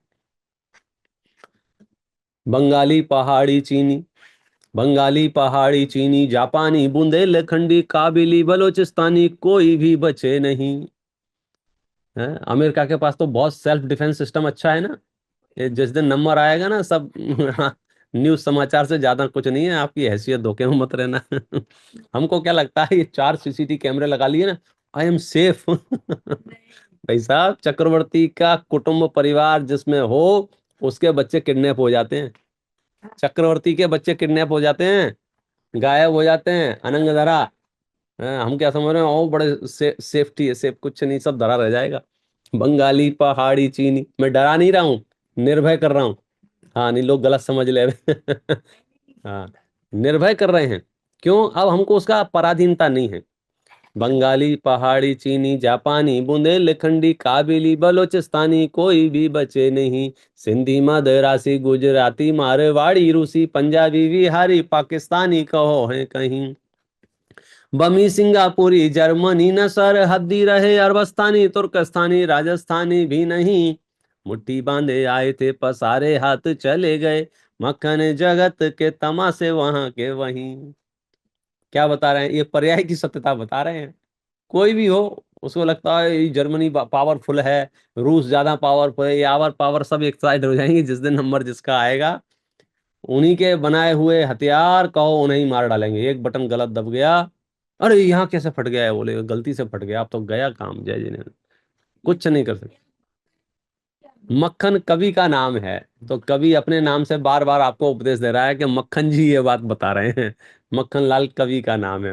बंगाली पहाड़ी चीनी, बंगाली पहाड़ी चीनी जापानी बुंदेलखंडी काबिली बलोचिस्तानी कोई भी बचे नहीं है। अमेरिका के पास तो बहुत सेल्फ डिफेंस सिस्टम अच्छा है ना। ये जिस दिन नंबर आएगा ना सब न्यूज समाचार से ज्यादा कुछ नहीं है, आपकी हैसियत धोखे में मत रहना। हमको क्या लगता है, ये 4 सीसीटीवी कैमरे लगा लिए ना, आई एम सेफ। भाई साहब, चक्रवर्ती का कुटुंब परिवार जिसमें हो उसके बच्चे किडनैप हो जाते हैं, चक्रवर्ती के बच्चे किडनैप हो जाते हैं, गायब हो जाते हैं, अनंग धरा। हम क्या समझ रहे हैं, ओ बड़े सेफ्टी है, सेफ कुछ नहीं, सब धरा रह जाएगा। बंगाली पहाड़ी चीनी, मैं डरा नहीं रहा हूँ, निर्भय कर रहा हूँ। हाँ नहीं, लोग गलत समझ ले। हाँ, निर्भय कर रहे हैं। क्यों? अब हमको उसका पराधीनता नहीं है। बंगाली पहाड़ी चीनी जापानी बुंदेलखंडी काबिली बलोचिस्तानी कोई भी बचे नहीं। सिंधी मदरासी गुजराती मारवाड़ी रूसी पंजाबी बिहारी पाकिस्तानी कहो है कहीं। बमी सिंगापुरी जर्मनी न सरहद्दी रहे, अरबस्तानी तुर्कस्तानी राजस्थानी भी नहीं। मुट्ठी बांधे आए थे पसारे हाथ चले गए, मक्खन जगत के तमाशे वहां के वहीं। क्या बता रहे हैं? ये पर्याय की सत्यता बता रहे हैं। कोई भी हो, उसको लगता है ये जर्मनी पावरफुल है, रूस ज्यादा पावरफुल है, यावर पावर सब एक साइड हो जाएंगे जिस दिन नंबर जिसका आएगा। उन्हीं के बनाए हुए हथियार कहो उन्हें ही मार डालेंगे। एक बटन गलत दब गया, अरे यहाँ कैसे फट गया है, बोले गलती से फट गया, अब तो गया काम, जय जी ने कुछ नहीं कर सकते। मक्खन कवि का नाम है, तो कवि अपने नाम से बार बार आपको उपदेश दे रहा है कि मक्खन जी ये बात बता रहे हैं। मक्खन लाल कवि का नाम है।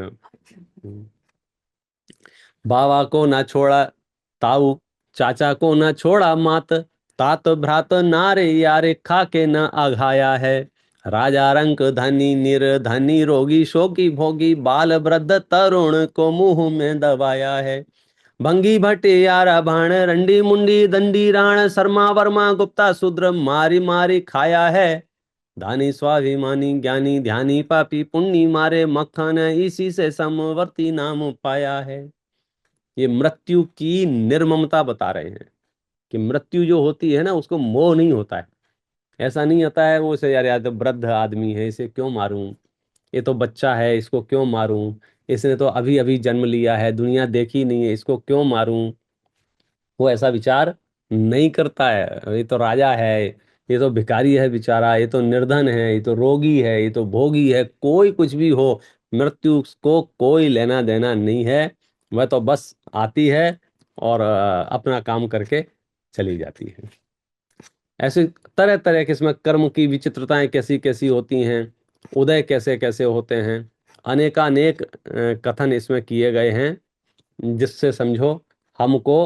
बाबा को ना छोड़ा ताऊ, चाचा को ना छोड़ा मात, तात भ्रात नारे यारे खा के न आघाया है। राजा रंक धनी निर्धनी रोगी शोकी भोगी, बाल वृद्ध तरुण को मुंह में दबाया है। भंगी भटियारा भाण रंडी मुंडी दंडी राण, शर्मा वर्मा गुप्ता शूद्र मारी मारी खाया है। दानी स्वाभिमानी ज्ञानी ध्यानी पापी पुण्य मारे, मक्खन इसी से समवर्ती नाम पाया है। ये मृत्यु की निर्ममता बता रहे हैं कि मृत्यु जो होती है ना, उसको मोह नहीं होता है। ऐसा नहीं होता है वो से, यार यार तो वृद्ध आदमी है, इसे क्यों मारूं, ये तो बच्चा है इसको क्यों मारूं, इसने तो अभी अभी जन्म लिया है, दुनिया देखी नहीं है, इसको क्यों मारूं। वो ऐसा विचार नहीं करता है। ये तो राजा है, ये तो भिखारी है बेचारा, ये तो निर्धन है, ये तो रोगी है, ये तो भोगी है, कोई कुछ भी हो, मृत्यु को कोई लेना देना नहीं है। वह तो बस आती है और अपना काम करके चली जाती है। ऐसे तरह तरह के इसमें कर्म की विचित्रताएं कैसी कैसी होती हैं, उदय कैसे कैसे होते हैं, अनेकानेक कथन इसमें किए गए हैं, जिससे समझो हमको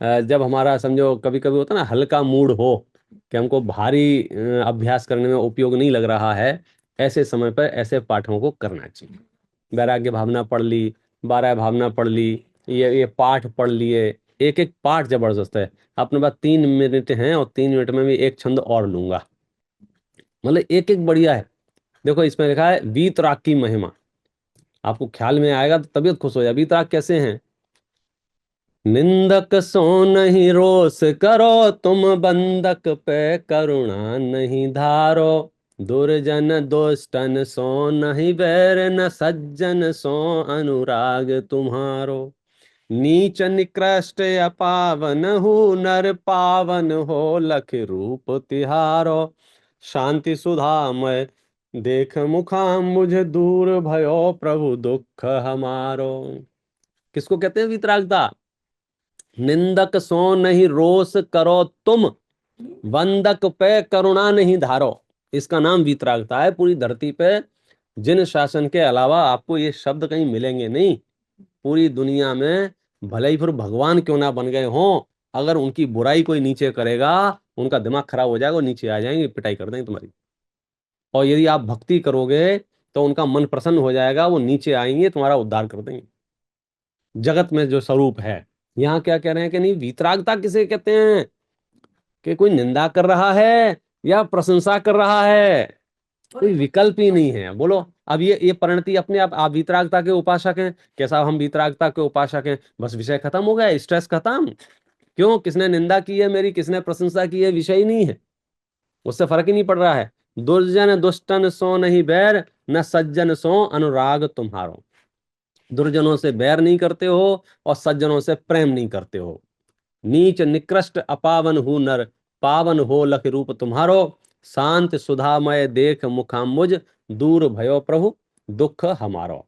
जब हमारा समझो कभी कभी होता है ना हल्का मूड हो कि हमको भारी अभ्यास करने में उपयोग नहीं लग रहा है, ऐसे समय पर ऐसे पाठों को करना चाहिए। वैराग्य भावना पढ़ ली, 12 भावना पढ़ ली, ये पाठ पढ़ लिए, एक एक पाठ जबरदस्त है। अपने पास 3 मिनट हैं और 3 मिनट में भी एक छंद और लूंगा, मतलब एक एक बढ़िया है। देखो इसमें लिखा है वीतराग की महिमा, आपको ख्याल में आएगा तो तबीयत खुश हो जाए। वीतराग कैसे हैं? निंदक सो नहीं रोष करो, तुम बंदक पे करुणा नहीं धारो। दुर्जन दुष्टन सो नहीं बैर, न सज्जन सो अनुराग तुम्हारो। नीच निकृष्ट अपावन हो, नर पावन हो लख रूप तिहारो। शांति सुधामय देख मुखाम, मुझे दूर भयो प्रभु दुख हमारो। किसको कहते हैं वितरागता? निंदक सो नहीं रोष करो तुम, बंदक पे करुणा नहीं धारो। इसका नाम वितरागता है। पूरी धरती पे जिन शासन के अलावा आपको ये शब्द कहीं मिलेंगे नहीं, पूरी दुनिया में, भले ही फिर भगवान क्यों ना बन गए हों, अगर उनकी बुराई कोई नीचे करेगा, उनका दिमाग खराब हो जाएगा, वो नीचे आ जाएंगे, पिटाई कर देंगे तुम्हारी। और यदि आप भक्ति करोगे तो उनका मन प्रसन्न हो जाएगा, वो नीचे आएंगे, तुम्हारा उद्धार कर देंगे। जगत में जो स्वरूप है, यहाँ क्या कह रहे हैं कि नहीं, वितरागता किसे कहते हैं? कि कोई निंदा कर रहा है या प्रशंसा कर रहा है, कोई विकल्प ही नहीं है। बोलो अब ये परिणति अपने आप वितरागता के उपासक हैं, कैसा हम वितरागता के उपासक हैं, बस विषय खत्म हो गया, स्ट्रेस खत्म। क्यों? किसने निंदा की है मेरी, किसने प्रशंसा की है, विषय ही नहीं है, उससे फर्क ही नहीं पड़ रहा है। दुर्जन दुष्टन सो नहीं बैर, न सज्जन सो अनुराग तुम्हारो। दुर्जनों से बैर नहीं करते हो और सज्जनों से प्रेम नहीं करते हो। नीच निकृष्ट अपावन हूं नर, पावन हो लख रूप तुम्हारो। शांत सुधामय देख मुखाम्बुज, दूर भयो प्रभु दुख हमारो।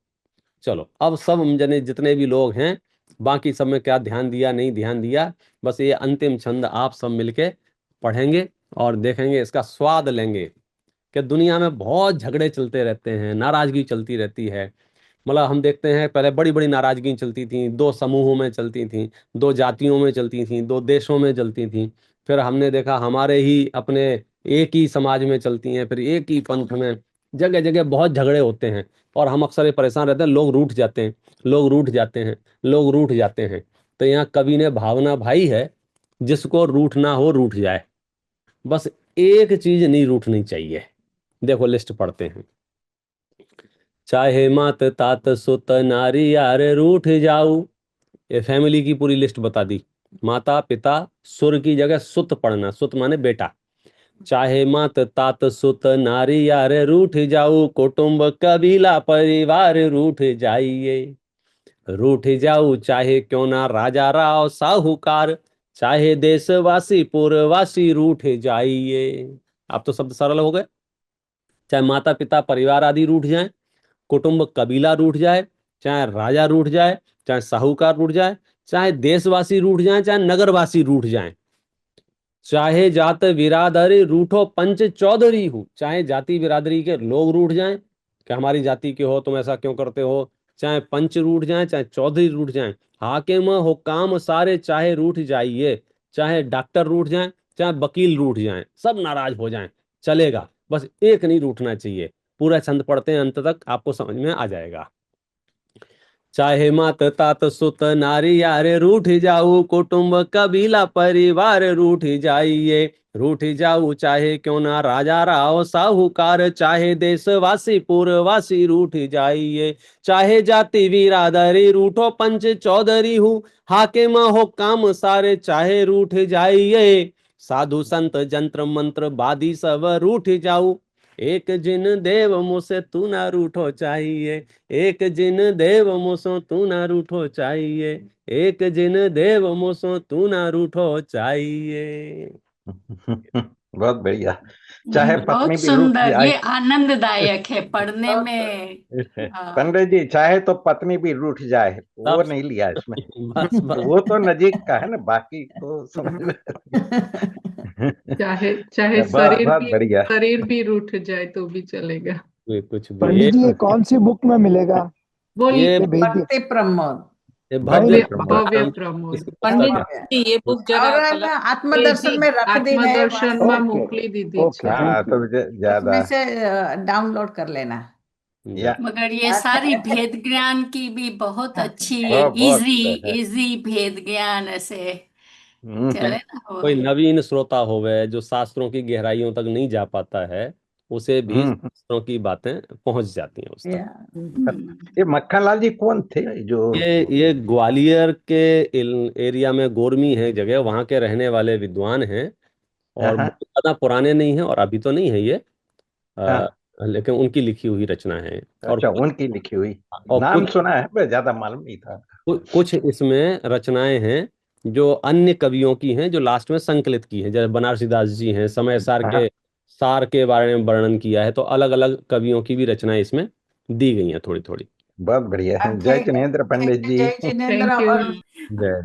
चलो अब सब हम जने जितने भी लोग हैं, बाकी सब में क्या ध्यान दिया नहीं ध्यान दिया, बस ये अंतिम छंद आप सब मिलके पढ़ेंगे और देखेंगे, इसका स्वाद लेंगे कि दुनिया में बहुत झगड़े चलते रहते हैं, नाराजगी चलती रहती है। मतलब हम देखते हैं पहले बड़ी बड़ी नाराजगी चलती थी, दो समूहों में चलती थी, दो जातियों में चलती थी, दो देशों में चलती थी। फिर हमने देखा हमारे ही अपने एक ही समाज में चलती हैं, फिर एक ही पंथ में, जगह जगह बहुत झगड़े होते हैं। और हम अक्सर ये परेशान रहते हैं, लोग रूठ जाते हैं, लोग रूठ जाते हैं, लोग रूठ जाते हैं। तो यहाँ कवि ने भावना भाई है, जिसको रूठना हो रूठ जाए, बस एक चीज नहीं रूठनी चाहिए। देखो लिस्ट पढ़ते हैं। चाहे मात तात सुत नारी यार रूठ जाऊ, ये फैमिली की पूरी लिस्ट बता दी। माता पिता, सुर की जगह सुत पढ़ना, सुत माने बेटा। चाहे मात तात सुत नारी यार रूठ जाऊ, कुटुंब कबीला परिवार रूठ जाइए। रूठ जाऊ चाहे क्यों ना राजा राव साहूकार, चाहे देशवासी पूर्ववासी रूठ जाइए। अब तो शब्द सरल हो गए। चाहे माता पिता परिवार आदि रूठ जाए, कुटुंब कबीला रूठ जाए, चाहे राजा रूठ जाए, चाहे साहूकार रूठ जाए, चाहे देशवासी रूठ जाए, चाहे नगरवासी रूठ जाए, चाहे जात बिरादरी रूठो पंच चौधरी हो, चाहे जाति बिरादरी के लोग रूठ जाएं कि हमारी जाति के हो तुम ऐसा क्यों करते हो, चाहे पंच रूठ जाएं, चाहे चौधरी रूठ जाएं, हाकिम हो काम सारे चाहे रूठ जाइए। चाहे डॉक्टर रूठ जाएं, चाहे वकील रूठ जाएं, सब नाराज हो जाएं, चलेगा, बस एक नहीं रूठना चाहिए। पूरा छंद पढ़ते हैं, अंत तक आपको समझ में आ जाएगा। चाहे मात तात सुत नारी यारे रूठ जाऊ, कुटुंब कबीला परिवार रूठ जाइए। रूठ जाऊ चाहे क्यों ना राजा राव साहूकार, चाहे देशवासी पूर्ववासी रूठ जाइए। चाहे जाति बिरादरी रूठो पंच चौधरी हूँ, हाकिम हो काम सारे चाहे रूठ जाइए। साधु संत जंत्र मंत्र बादी सब रूठ जाऊ, एक जिन देव मुझसे तू ना रूठो चाहिए। एक जिन देव मुसो तू ना रूठो चाहिए, एक जिन देव मुसो तू ना रूठो चाहिए। बहुत बढ़िया। चाहे पत्नी बहुत भी रूठ सुंदर, जाए, ये आनंददायक है पढ़ने में। हाँ। पंडित जी चाहे तो पत्नी भी रूठ जाए, वो नहीं लिया इसमें। बस बस वो तो नजीक का है ना, बाकी तो समझ में। चाहे चाहे बहुत बहुत बढ़िया। शरीर भी रूठ जाए तो भी चलेगा। कुछ भी पंडित जी ये कौन सी बुक में मिलेगा? बोलिए। ये ये भेज दी। भक्ति प्रमोद। ये भव्य प्रमोद। भव्य नाम प्रमोद। इसकी पुस्तक पंडित है। जी ये बुक जरा और कलर आत्मदर्शन में रख दी है, आत्मदर्शन में ओके मोकली दीदी ओके हाँ थैंक यू। तो ज्यादा उसमें से डाउनलोड कर लेना। या मगर ये सारी भेद ज्ञान की भी बहुत अच्छी बहुत इजी है। इजी भेद ज्ञान ऐसे हम्म, चले ना वो कोई नवीन श्रोता होवे जो शास्त्रों की गहराइयों तक नहीं जा पाता है, उसे भी हम्म। शास्त्रों की बातें पहुंच जाती हैं उस तक। ये मक्खन लाल जी कौन थे जो? ये ग्वालियर के एरिया में गोरमी है जगह, वहां के रहने वाले विद्वान हैं और हाँ बहुत ज्यादा पुराने नहीं हैं और अभी तो नहीं है ये, हाँ। अ, लेकिन उनकी लिखी हुई रचना है। और अच्छा, उनकी लिखी हुई। और नाम कुछ सुना है पर ज्यादा मालूम नहीं था। कुछ इसमें रचनाएं हैं जो अन्य कवियों की हैं, जो लास्ट में संकलित की हैं, जैसे बनारसी दास जी हैं, समय हाँ, सार के बारे में वर्णन किया है, तो अलग अलग कवियों की भी रचनाएं इसमें दी गई हैं थोड़ी थोड़ी। बहुत बढ़िया है। जय ठीक है, जिनेन्द्र पंडित जी। जय जिनेन्द्र थैंक यू। और जय